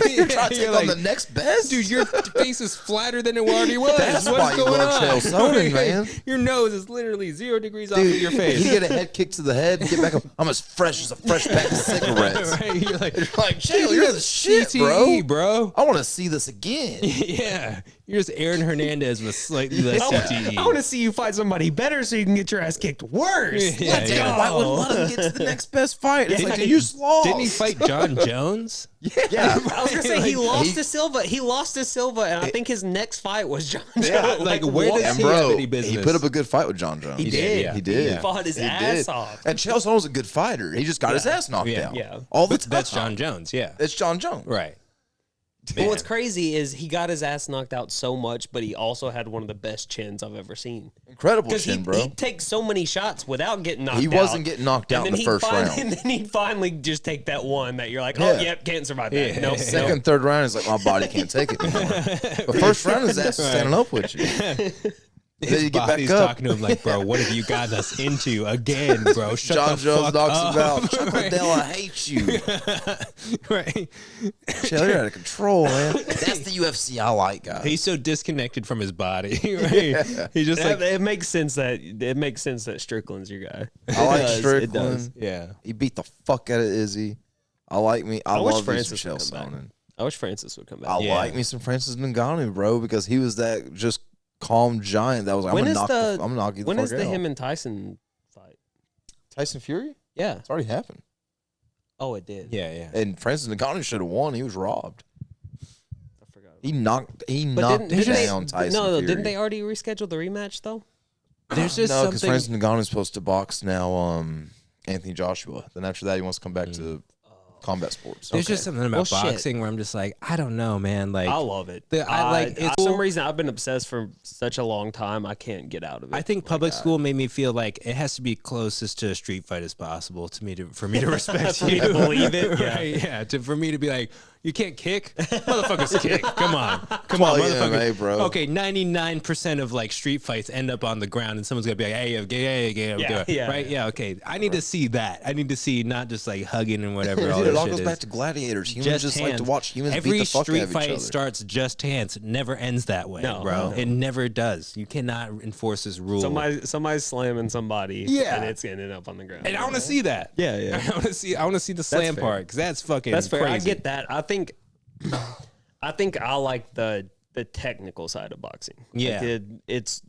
You're trying to take You're on like, the next best? Dude, your face is flatter than it already was. That's What's why you going love on? Chael Sonnen, man. Your nose is literally 0 degrees off Dude, of your you face. get a head kick to the head, get back up. I'm as fresh as a fresh pack of cigarettes. Right? You're like, Chael, you're the shit, CTE, bro. I want to see this again. Yeah. You're just Aaron Hernandez with slightly less CTE. I want to see you fight somebody better so you can get your ass kicked worse. Yeah, Let's yeah. go. Why wouldn't let him get to the next best fight? It's Yeah. like, dude, you just lost. Didn't he fight John Jones? Yeah. I was gonna say he lost he- to Silva. He lost to Silva, and I think his next fight was John Yeah, Jones. like, where what? does And he have bro, any business? he put up a good fight with John Jones. He did. yeah. He did. He fought his He ass did. off. And Chael Sonnen was a good fighter. He just got his ass knocked Yeah. out. Yeah. All the time. That's John Jones, yeah. It's John Jones. Right. But what's Man. crazy is he got his ass knocked out so much, but he also had one of the best chins I've ever seen. Incredible Because chin, bro. he'd take so many shots without getting knocked out. He wasn't getting knocked out in the first round. And then he'd finally just take that one that you're like, oh, Yeah. yep, can't survive that. Yeah. Nope, Second, nope. third round is like, my body can't take it anymore. But first round, his ass is standing up with you. Then His you get back body's up. talking to him like, bro, what have you gotten us into again, bro? Shut John the Jones fuck knocks up. him out. Chuck Liddell, I hate you. Right. Chael, you're out of control, man. That's the UFC I like, guys. He's so disconnected from his body. Right? He's just like, it makes sense that Strickland's your guy. I like It does, it does. Strickland. yeah. He beat the fuck out of Izzy. I like me. I wish love me some Francis Chael would come back. Sonnen. I wish Francis would come back. I Yeah. like me some Francis Ngannou, bro, because he was that just calm giant that was like, I'm When gonna is knock you the When fuck is the out. him and Tyson fight? Tyson Fury? Yeah. It's already happened. Oh, it did. Yeah, yeah. And Francis Ngannou should have won. He was robbed. I forgot. He knocked But didn't they- down Tyson No, Fury. didn't they already reschedule the rematch though? There's just No, because something. Francis Ngannou is supposed to box now Anthony Joshua. Then after that, he wants to come back to combat sports. There's just something about Well, shit. boxing where I'm just like, I don't know, man. Like, I love it. I like- it's for some cool. reason I've been obsessed for such a long time. I can't get out of it. I think public school made me feel like it has to be closest to a street fight as possible for me to respect For me you. to believe it, yeah. Right? Yeah. For me to be like, you can't kick, motherfuckers kick. Come on, Well, yeah, motherfuckers. bro. Okay, 99% of like street fights end up on the ground, and someone's gonna be like, Yeah, right? Yeah, okay. I need to see that. I need to see not just like hugging and whatever. all Dude, it this all shit goes is. back to gladiators. Humans just like to hands. watch humans Every beat the fuck out street of each fight other. starts just hands. It never ends that way, No, bro. no. It never does. You cannot enforce this rule. somebody's slamming somebody, Yeah. and it's ending up on the ground. And I want to see that. Yeah, yeah. I want to see the slam fair. part because that's fucking. That's fair. Crazy. I get that. I think I like the technical side of boxing. Yeah. Like it's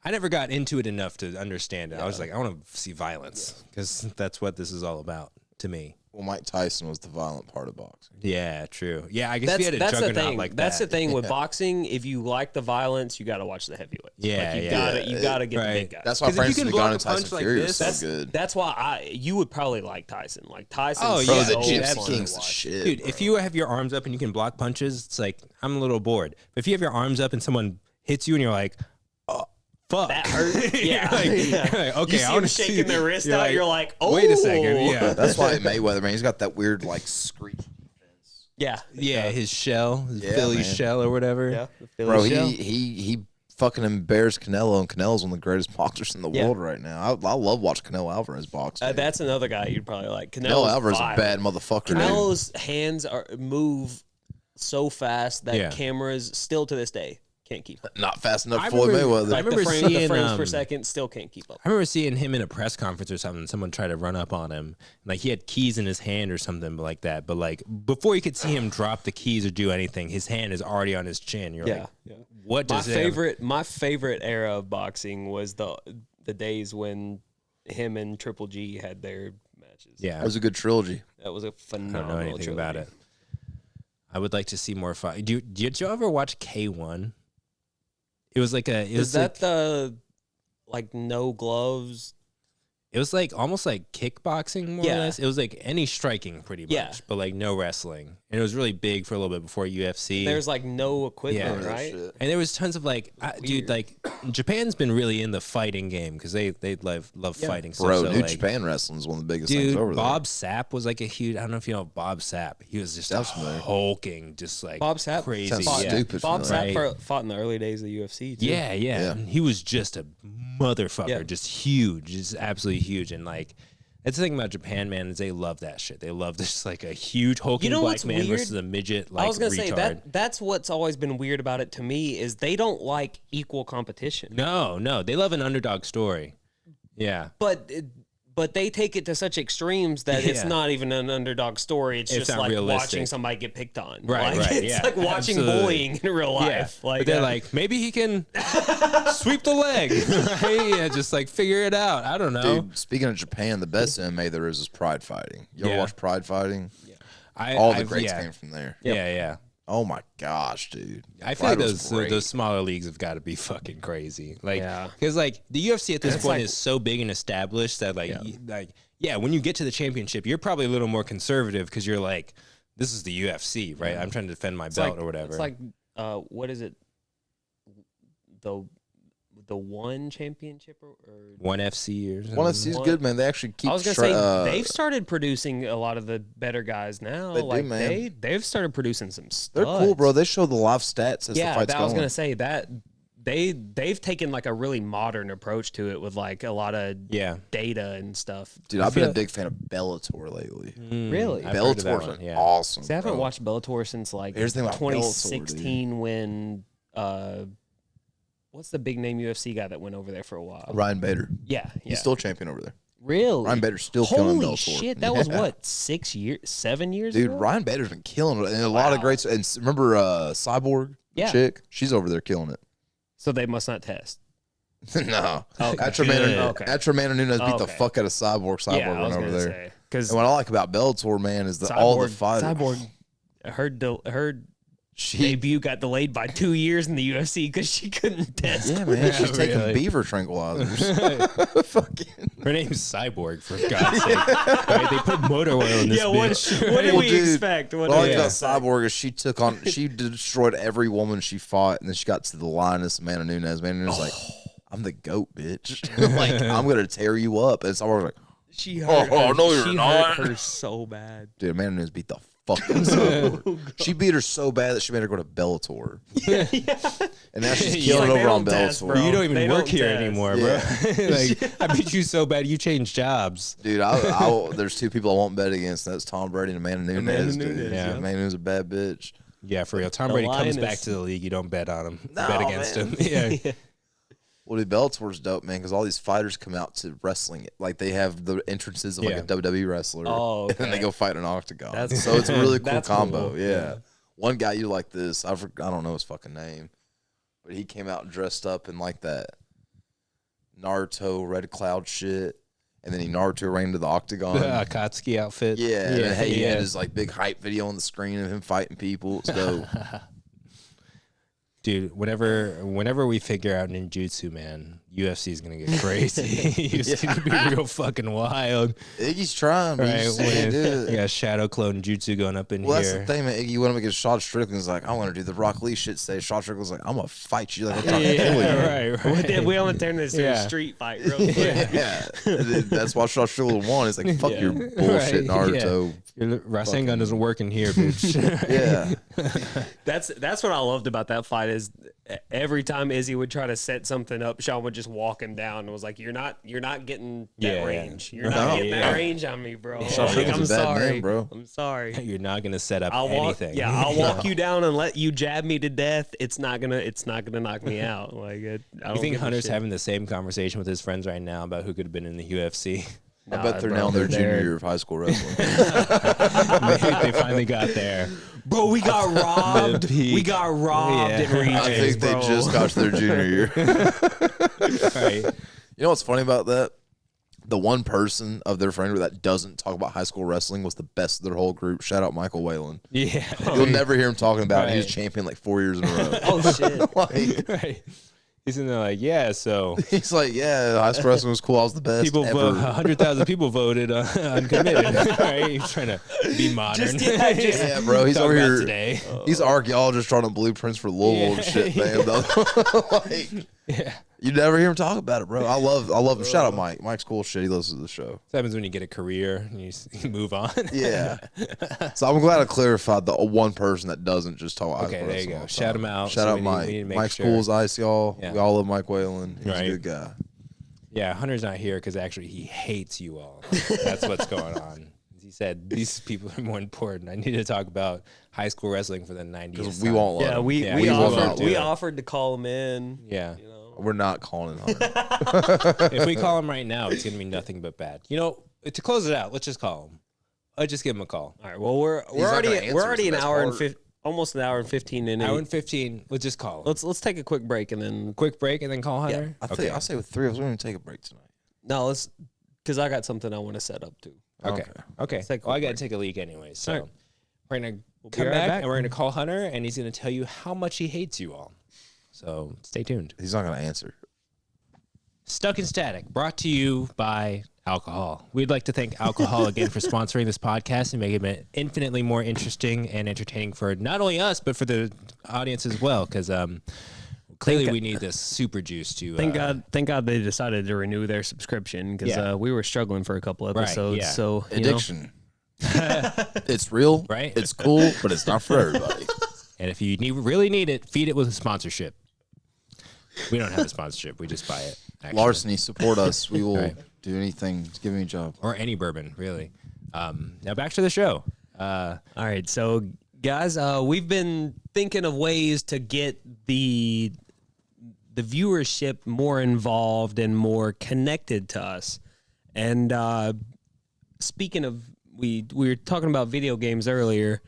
I never got into it enough to understand it. I was like, I want to see violence because that's what this is all about to me. Well, Mike Tyson was the violent part of boxing. Yeah, true. Yeah, I guess if that's you had a that's the juggernaut thing. like That's the that. thing with boxing. If you like the violence, you got to watch the heavyweights. Yeah, like you yeah. gotta get the Right. big guys. That's why 'Cause if you Francis can block Ngannou a and Tyson punch like Fury this, is so good. That's why you would probably like Tyson. Like Tyson. Oh, Bro, yeah, the oh, Gypsy absolutely. King's the shit. Dude, bro. if you have your arms up and you can block punches, it's like I'm a little bored. But if you have your arms up and someone hits you and you're like, oh, fuck, That hurt. Yeah. You're like, Yeah. you're like, okay, You see I him want to see shaking their wrist out. You're like, oh, wait a second, yeah, That's why Mayweather, man, he's got that weird like screech defense. yeah, yeah, his shell, his Yeah, Philly man. shell or whatever. yeah. The Bro, Philly shell. he fucking embarrassed Canelo, and Canelo's one of the greatest boxers in the Yeah. world right now. I love watching Canelo Alvarez box. dude. That's another guy you'd probably like. Canelo Alvarez is a bad motherfucker. dude. Canelo's hands move so fast that Yeah. cameras still to this day can't keep up. Not fast enough I for Floyd remember- Mayweather. I remember the seeing, frames per um, second still can't keep up. I remember seeing him in a press conference or something. Someone tried to run up on him, like he had keys in his hand or something like that. But like before you could see him drop the keys or do anything, his hand is already on his chin. You're like, what My does my favorite era of boxing was the days when him and Triple G had their matches. Yeah, That was a good trilogy. That was a I phenomenal. don't know anything trilogy. about it. I would like to see more fight. Did you ever watch K1? It was like a. It Is was that like, the like no gloves? It was like almost like kickboxing, more or Yeah. less. It was like any striking, pretty much, Yeah. but like no wrestling. And it was really big for a little bit before UFC. There's like no equipment, Yeah. right? Shit. And there was tons of like, dude, like Japan's been really in the fighting game because they love fighting. So, Bro, so, New like, Japan wrestling is one of the biggest things dude, over there. Bob Sapp was like a huge. I don't know if you know Bob Sapp. He was just Sounds familiar. hulking, just like Bob Sapp crazy. Sounds yeah. stupid. Bob familiar. Sapp fought in the early days of the UFC. Too. Yeah, Yeah. And he was just a motherfucker, Yeah. just huge, just absolutely huge. And like, that's the thing about Japan, man, is they love that shit. They love this like a huge hulking know black what's man weird? versus a midget like I was gonna retard. say that's what's always been weird about it to me is they don't like equal competition. No, they love an underdog story. Yeah. But they take it to such extremes that it's Yeah. not even an underdog story. It's just not like realistic. watching somebody get picked on. Right, Like, right, It's yeah, like watching absolutely. bullying in real life. Yeah, Like but they're like, maybe he can sweep the leg, right? Yeah, just like figure it out. I don't know. Dude, speaking of Japan, the best MMA there is Pride Fighting. You ever Yeah. watch Pride Fighting? I, All the I've- greats yeah, came from there. yeah. Oh my gosh, dude. I feel like Pride was great. those smaller leagues have got to be fucking crazy. Like, Yeah. because like the UFC at this It's point like- is so big and established that when you get to the championship, you're probably a little more conservative because you're like, this is the UFC, right? I'm trying to defend my belt or whatever. It's like what is it? The one championship or One FC or something. One FC's good, man. They actually keep. I was gonna say they've started producing a lot of the better guys now. They do, like man. they've started producing some stuff. They're cool, bro. They show the live stats as Yeah, the fight's I was going. gonna say that they've taken like a really modern approach to it with like a lot of Yeah. data and stuff. Dude, I've been a big fan of Bellator lately. Really? I've heard of that Bellator's one, been yeah. awesome. See, I haven't bro. watched Bellator since like Here's the thing about Bellator, 2016 when what's the big name UFC guy that went over there for a while? Ryan Bader. Yeah, yeah. He's still champion over there. really Ryan Bader's still killing Holy Bellator. shit! That was Yeah. what 7 years Dude, ago? Ryan Bader's been killing it. And a lot of greats. And remember Cyborg? Yeah. Chick? She's over there killing it. So they must not test. No. Okay. After Good. Amanda Nunes beat the Okay. fuck out of Cyborg. Cyborg Yeah, I was went over gonna there. say because And what I like about Bellator, man, is that all the fighters. Cyborg, her She, debut got delayed by 2 years in the UFC because she couldn't test. yeah, man. She's taking really. beaver tranquilizers. Fucking. Her name's Cyborg, for God's sake. Right? They put motor oil in this Yeah, what bitch. did Well, we dude, expect? What What I did like we about expect? Cyborg is she destroyed every woman she fought, and then she got to the lioness, Amanda Nunes. Amanda Nunes was like, I'm the GOAT, bitch. Like, I'm going to tear you up. And Cyborg was like, She hurt Oh, her. no, you're she not. hurt her so bad. dude, Amanda Nunes beat the fuck out of Cyborg. She beat her so bad that she made her go to Bellator. And now she's He's killing like, over they on don't test, Bellator. bro. You don't even They work don't here test. anymore, bro. Like, I beat you so bad you changed jobs. Dude, there's two people I won't bet against. That's Tom Brady and Amanda Nunes. Dude. Nunes, yeah. Amanda Nunes is a bad bitch. Yeah, for real. Tom The Brady comes Lioness. back to the league. You don't bet on him. No, bet against man. him. Yeah. Well, dude, Bellator's dope, man, because all these fighters come out to wrestling. Like, they have the entrances of like Yeah. a WWE wrestler. Oh, And then they okay. go fight in an octagon. That's So it's a really cool That's combo. cool. Yeah. One guy you like this, I don't know his fucking name, but he came out dressed up in like that Naruto Red Cloud shit. And then he Naruto ran to the octagon. The Akatsuki outfit. Yeah, and then, hey, he yeah. had his like big hype video on the screen of him fighting people. It's dope. Dude, whenever we figure out ninjutsu, man, UFC is gonna get crazy. It's gonna be real fucking wild. Iggy's trying, but Right? he just can't do it. Yeah, shadow clone jutsu going up in Well, that's here. the thing, man. Iggy went up against Shawn Strickland's like, I want to do the Rock Lee shit. Say Shawn Strickland's like, I'm gonna fight you. Like, I'm trying to kill you. right. We only turned this into Yeah. a street fight real quick. Yeah, that's why Shawn Strickland won. It's like, fuck your bullshit, Right, Naruto. Your Rasengan doesn't work in here, bitch. Yeah, That's what I loved about that fight is every time Izzy would try to set something up, Sean would just just walk him down and was like, "You're not getting that Yeah, yeah. range. You're No. not getting that range on me, bro. Shawshank Like, was I'm a bad sorry, man, bro. I'm sorry. You're not gonna set up I'll walk, anything. yeah, I'll walk you down and let you jab me to death. It's not gonna knock me out. Like, I You don't think give a Hunter's shit. having the same conversation with his friends right now about who could have been in the UFC? I bet they're bro, now in their they're junior there. year of high school wrestling. they finally got there. Bro, we got robbed. We got robbed Yeah. in regions, I think bro. they just got to their junior year. Right. You know what's funny about that? The one person of their friend group that doesn't talk about high school wrestling was the best of their whole group. Shout out Michael Whalen. Yeah. You'll never hear him talking about it. He was Right. champion like 4 years in a row. Oh shit. Like, Right. He's in there like, yeah, so he's like, yeah, high school wrestling was cool. I was the best people ever. 100,000 people voted uncommitted. Right? He's trying to be modern. Yeah, bro. He's Talk over about here. today. He's archaeologist trying to blueprints for Louisville and shit, man. Like, Yeah. you never hear him talk about it, bro. I love him. Shout out Mike. Mike's cool shit. He listens to the show. This happens when you get a career and you move on. Yeah. So I'm glad I clarified the one person that doesn't just talk high Okay, school there you wrestling go. all the Shout time. him out. Shout So out we need- Mike. we need to make Mike's sure. cool as ice, y'all. Yeah. We all love Mike Whalen. He's Right. a good guy. Yeah, Hunter's not here because actually he hates you all. That's what's going on. He said these people are more important. I need to talk about high school wrestling for the 90s. Because we won't let Yeah, him. we Yeah, we we will not offered do we it. offered to call him in. Yeah. You know. We're not calling it Hunter. If we call him right now, it's gonna be nothing but bad. You know, to close it out, let's just call him. I'll just give him a call. All right. Well, we're not gonna already answer, we're already so an that's hour and hard. almost an hour and 15 in. Hour and 15. Let's just call him. Let's take a quick break and then Quick break and then call Hunter. I say with three of us, we don't even take a break tonight. no, let's because I got something I want to set up too. Okay. Okay. Let's take a Well, I quick gotta take a leak anyway. So All right. we're gonna be come right back, back. and we're gonna call Hunter, and he's gonna tell you how much he hates you all. So stay tuned. He's not going to answer. Stuck in Static, brought to you by alcohol. We'd like to thank alcohol again for sponsoring this podcast and making it infinitely more interesting and entertaining for not only us but for the audience as well. Because clearly we need this super juice to. Thank God they decided to renew their subscription because Yeah. We were struggling for a couple episodes. yeah. So you know, Addiction. It's real. Right? It's cool, but it's not for everybody. And if you really need it, feed it with a sponsorship. We don't have a sponsorship. We just buy it. Actually. Larceny, support us. We will Right. do anything. Just give me a job. Or any bourbon, really. Now back to the show. All right, so guys, we've been thinking of ways to get the viewership more involved and more connected to us. And speaking of, we were talking about video games earlier.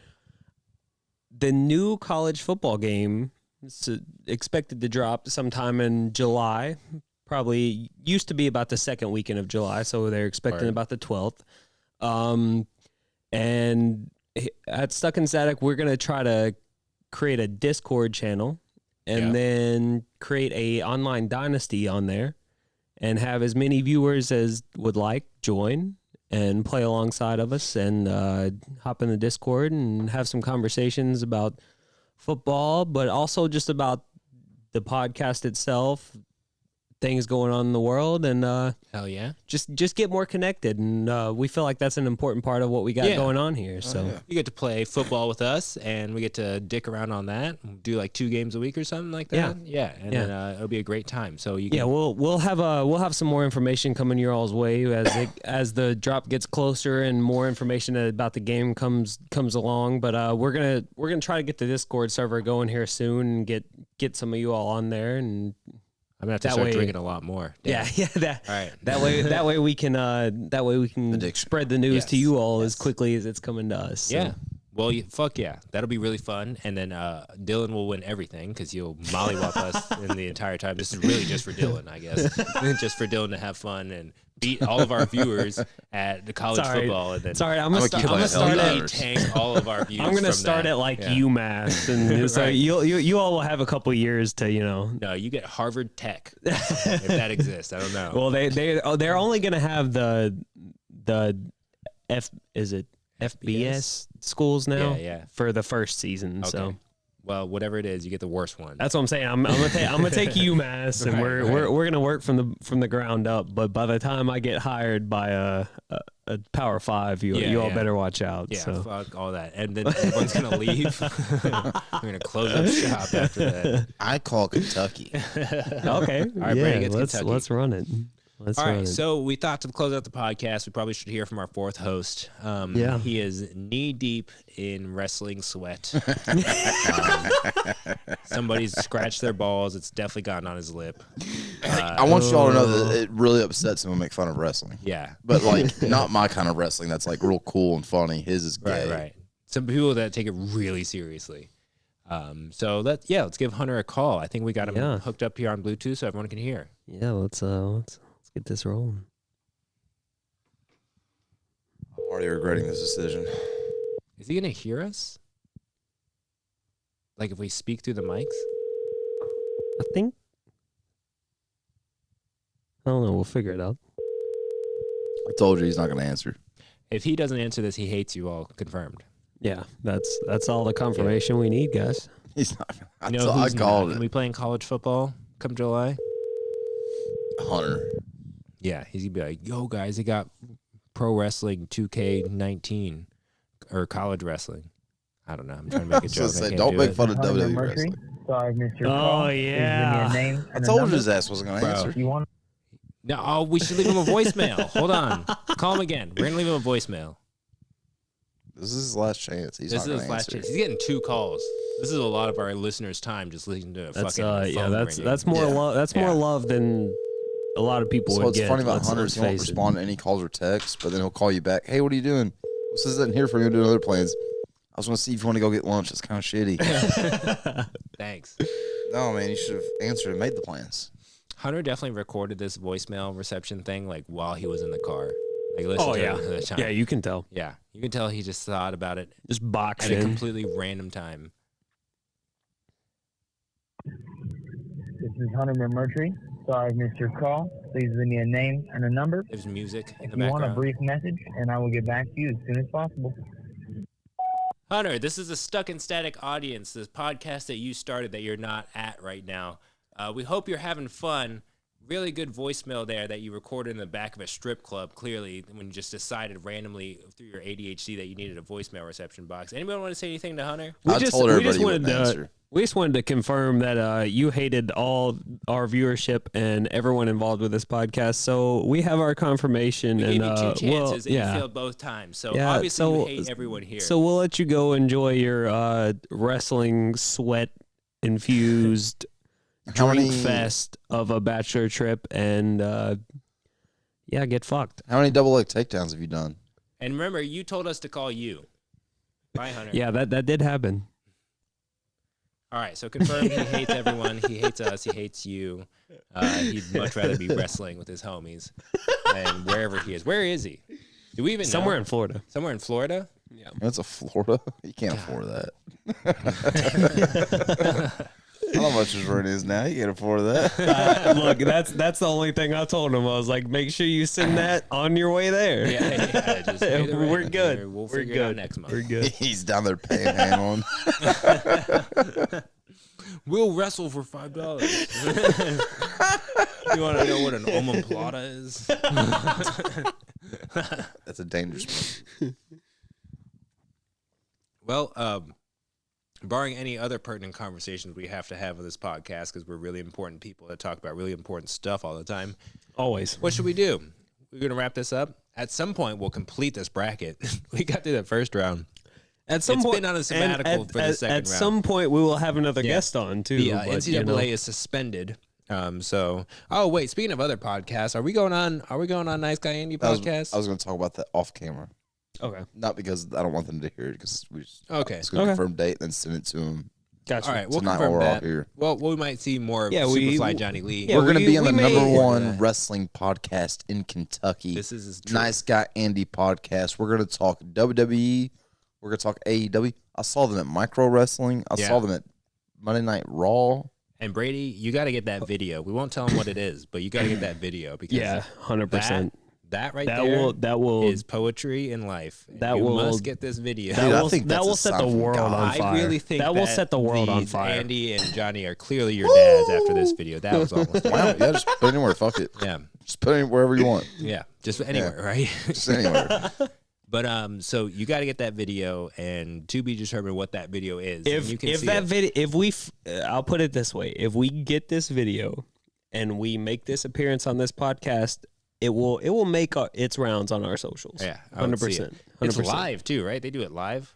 The new college football game is expected to drop sometime in July. Probably used to be about the second weekend of July, so they're expecting Right. about the 12th. And at Stuck in Static, we're going to try to create a Discord channel and Yeah. then create a online dynasty on there and have as many viewers as would like join and play alongside of us and hop in the Discord and have some conversations about football, but also just about the podcast itself, things going on in the world, and Hell yeah. just get more connected. And we feel like that's an important part of what we got Yeah. going on here. So You get to play football with us, and we get to dick around on that. Do like 2 games a week or something like that. Yeah, and Yeah. then it'll be a great time. So you can, yeah, we'll have some more information coming your all's way as the drop gets closer and more information about the game comes along. But we're gonna try to get the Discord server going here soon and get some of you all on there. And I'm gonna have to that start way- drinking a lot more. Damn. yeah, that All right. that way we can Addiction. spread the news to Yes, you all as yes. quickly as it's coming to us. So. Yeah. Well, fuck yeah, that'll be really fun. And then Dylan will win everything because he'll mollywop us in the entire time. This is really just for Dylan, I guess, just for Dylan to have fun and beat all of our viewers at the college Sorry. football. And then Sorry, I'm gonna keep start. I'm gonna playing start Hell at. yeah. tank all of our views. I'm gonna from start that. at like Yeah. UMass, and so Right. you all will have a couple years to No, you get Harvard Tech if that exists. I don't know. Well, they're only gonna have the FBS schools now Yeah, yeah. for the first season. So Okay. Well, whatever it is, you get the worst one. That's what I'm saying. I'm gonna take UMass, and Right, we're gonna work from the ground up. But by the time I get hired by a Power 5, you all better watch out. Yeah, So. fuck all that. And then everyone's going to leave. We're going to close up shop after that. I call Kentucky. Okay. All right, Brady gets Kentucky. let's run it. Let's All run right, it. so we thought to close out the podcast, we probably should hear from our fourth host. Yeah. He is knee deep in wrestling sweat. Somebody's scratched their balls. It's definitely gotten on his lip. I want y'all to know that it really upsets him to make fun of wrestling. Yeah. But like not my kind of wrestling that's like real cool and funny. His is gay. Right. Some people that take it really seriously. So let's give Hunter a call. I think we got him hooked up here on Bluetooth so everyone can hear. Yeah, let's get this rolling. I'm already regretting this decision. Is he gonna hear us? Like if we speak through the mics? I think. I don't know. We'll figure it out. I told you he's not going to answer. If he doesn't answer this, he hates you all. Confirmed. Yeah, that's all the confirmation we need, guys. He's not. I You know I who's not called gonna it. be playing college football come July? Hunter. Yeah, he's gonna be like, "Yo, guys, they got pro wrestling 2K19 or college wrestling." I don't know. I'm trying to make a So joke. I say, can't don't do make it. fun of Hunter WWE Mercury. wrestling. Sorry, Mr. Oh, Call. yeah. Please give me a name I and a told you number. his ass wasn't going to Bro. answer. You want No, we should leave him a voicemail. Hold on. Call him again. We're gonna leave him a voicemail. This is his last chance. He's This not is going his to last answer. chance. He's getting 2 calls. This is a lot of our listeners' time just listening to a That's fucking phone ringing. that's more Yeah. love. That's more Yeah. love than a lot of people So would what's get. funny about let's- Hunter let's is he won't face it. respond to any calls or texts, but then he'll call you back. Hey, what are you doing? This isn't here for you to do other plans. I was going to see if you want to go get lunch. It's kind of shitty. Thanks. No, man, you should have answered and made the plans. Hunter definitely recorded this voicemail reception thing like while he was in the car. Like listen Oh to yeah, it the time. yeah. You can tell. Yeah, you can tell he just thought about it Just box at a in. completely random time. This is Hunter Mercury. Sorry, Mr. Call. Please leave me a name and a number. There's music in If the you want a background. brief message, and I will get back to you as soon as possible. Hunter, this is a Stuck in Static audience, this podcast that you started that you're not at right now. We hope you're having fun. Really good voicemail there that you recorded in the back of a strip club, clearly, when you just decided randomly through your ADHD that you needed a voicemail reception box. Anyone want to say anything to Hunter? I told everybody he wanted wouldn't to. answer. We just wanted to confirm that you hated all our viewership and everyone involved with this podcast. So we have our confirmation. We and gave you 2 well, chances and yeah. you failed both times. So Yeah, obviously so- you hate everyone here. So we'll let you go enjoy your wrestling sweat infused How drink many- fest of a bachelor trip and get fucked. How many double leg takedowns have you done? and remember, you told us to call you. Bye, Hunter. Yeah, that did happen. All right, so confirm he hates everyone. He hates us. He hates you. He'd much rather be wrestling with his homies and wherever he is. Where is he? Do we even Somewhere know? in Florida. Somewhere in Florida? That's a Florida. You can't afford that. I don't know how much his rent is now. You can't afford that. Look, that's the only thing I told him. I was like, make sure you send that on your way there. Yeah, just pay the rent. We're good. We'll We're figure it out good. next month. We're good. He's down there panhandling. We'll wrestle for $5. You want to know what an omoplata is? That's a dangerous one. Well, barring any other pertinent conversations we have to have with this podcast, because we're really important people that talk about really important stuff all the time, Always. what should we do? We're going to wrap this up. At some point, we'll complete this bracket. We got through the first round. At some It's point, been on a sabbatical for the second At round. some point, we will have another Yeah. guest on too. The but, NCAA you know. is suspended. Oh wait, speaking of other podcasts, are we going on Nice Guy Andy I podcast? was going to talk about that off camera. Okay. Not because I don't want them to hear it, because we just Okay. it's going to Okay. confirm date, then send it to them. Gotcha. All right, we'll Tonight while confirm we're all that. here. Well, we might see more of Yeah, Superfly Johnny Lee. Yeah, We're going to be on we the may- number Yeah. one wrestling podcast in Kentucky. This is true. Nice Guy Andy podcast. We're going to talk WWE. We're going to talk AEW. I saw them at Micro Wrestling. I Yeah. saw them at Monday Night Raw. And Brady, you got to get that video. We won't tell him what it is, but you got to get that video because Yeah, 100%. That right That there will is poetry in life. That you will- must get this video. Dude, I will, think that that's will a set sign the from world God. on fire. I really think that will set the world on these fire. Andy and Johnny are clearly your dads after this video. That was almost Wow, yeah, just put it anywhere. Fuck it. yeah, Just put it wherever you want. yeah, just anywhere, right? Just anywhere. But so you got to get that video, and to be determined what that video is. and you can If see that it. video, if we, I'll put it this way: if we get this video and we make this appearance on this podcast, it will make its rounds on our socials. Yeah, I would see it. 100%. It's 100%. live too, right? They do it live.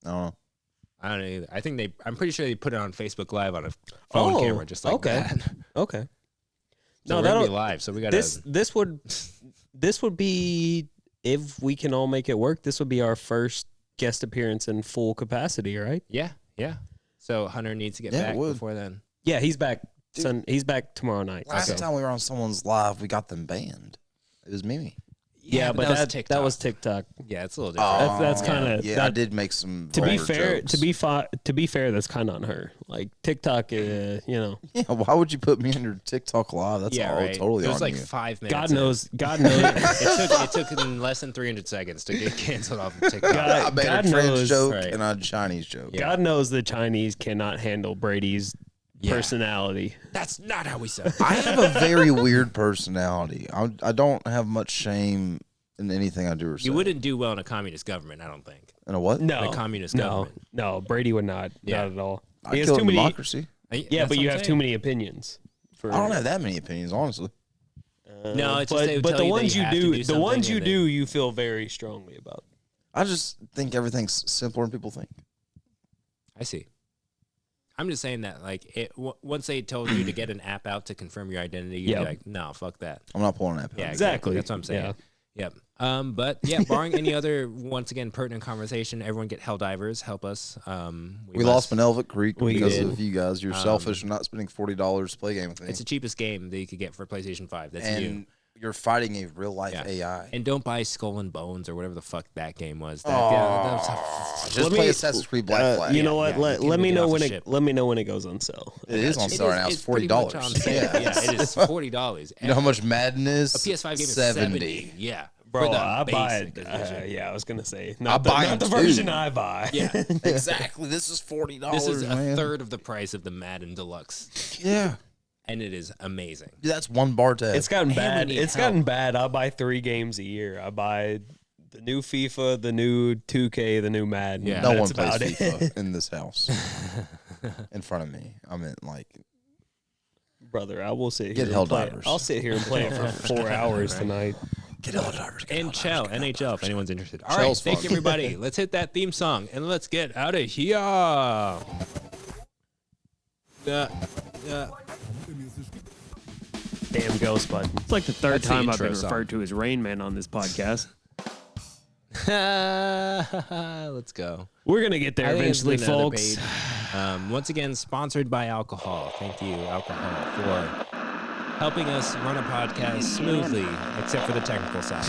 I don't know. I don't know either. I think I'm pretty sure they put it on Facebook Live on a phone Oh, camera, just like okay. that. Okay. So No, we're gonna be that'll live. So we got this would be, if we can all make it work, this would be our first guest appearance in full capacity, right? yeah. So Hunter needs to get Yeah, it back would. before then. Yeah, he's back. He's back tomorrow night. Last Okay. time we were on someone's live, we got them banned. It was Mimi. Yeah, but that was TikTok. Yeah, it's a little different. That's kinda- yeah. I that- did make some. To be vulgar fair, jokes. to be fair, that's kind of on her. Like TikTok, you know, Yeah, why would you put me under TikTok live? That's yeah, all right. totally It was on like you. 5 minutes. God in. knows, It took in less than 300 seconds to get canceled off of TikTok. God- I made God a French knows, joke right. and a Chinese joke. Yeah. God knows the Chinese cannot handle Brady's Yeah. personality. That's not how we said. I have a very weird personality. I don't have much shame in anything I do or say. You wouldn't do well in a communist government, I don't think. In a what? No, The communist no, government. no. Brady would not, Yeah. not at all. I He has kill too many. democracy. Yeah, but you have too many opinions. For, I don't have that many opinions, honestly. No, it's just they would but tell the you that ones you you have to do, do the something ones you and do, you feel very strongly about. I just think everything's simpler than people think. I see. I'm just saying that, like, once they told you to get an app out to confirm your identity, you'd Yep. be like, no, fuck that. I'm not pulling that. Yeah, Exactly. That's what I'm saying. Yeah. Yep. But yeah, barring any other, once again, pertinent conversation, everyone get Helldivers. Help us. We lost Manelvik Creek We because did. of you guys. You're selfish for not spending $40 to play a game with me. It's the cheapest game that you could get for PlayStation 5. That's and you. you're fighting a real life Yeah. AI. And don't buy Skull and Bones or whatever the fuck that game was. That, Just Let play me- Assassin's Creed Black Flag. You know what? yeah, let you let can me get know off when the it ship. let me know when it goes on sale. It is on sale right now. It's pretty much $40. on sale. Yeah, it is $40. You know how much Madden is? A PS5 game is 70. Yeah. Bro, For the I buy it. basic edition. Yeah, I was gonna say I not, buy not the them version too. I buy. Yeah. Exactly. This is $40. This is a man. third of the price of the Madden Deluxe. Yeah. And it is amazing. Dude, that's one bar tab. It's gotten And we bad. need It's help. gotten bad. I buy 3 games a year. I buy the new FIFA, the new 2K, the new Madden. Yeah. no one That's plays about it. FIFA in this house. In front of me. I meant like Brother, I will sit Get here. And play it. Helldivers. I'll sit here and play it for 4 hours tonight. get Helldivers. And Chell, NHL, if anyone's interested. All right, Chell's thank fun. you, everybody. Let's hit that theme song and let's get out of here. Damn Ghost Bud. It's like the third That's the time I've intro been song. referred to as Rain Man on this podcast. Let's go. We're gonna get there I think it's eventually, been another folks. page. Once again, sponsored by alcohol. Thank you, alcohol, for helping us run a podcast smoothly, except for the technical side.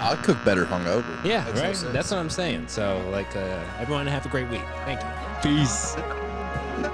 I cook better hungover. Yeah, Makes no right. sense. That's what I'm saying. So, like, everyone have a great week. Thank you. Peace.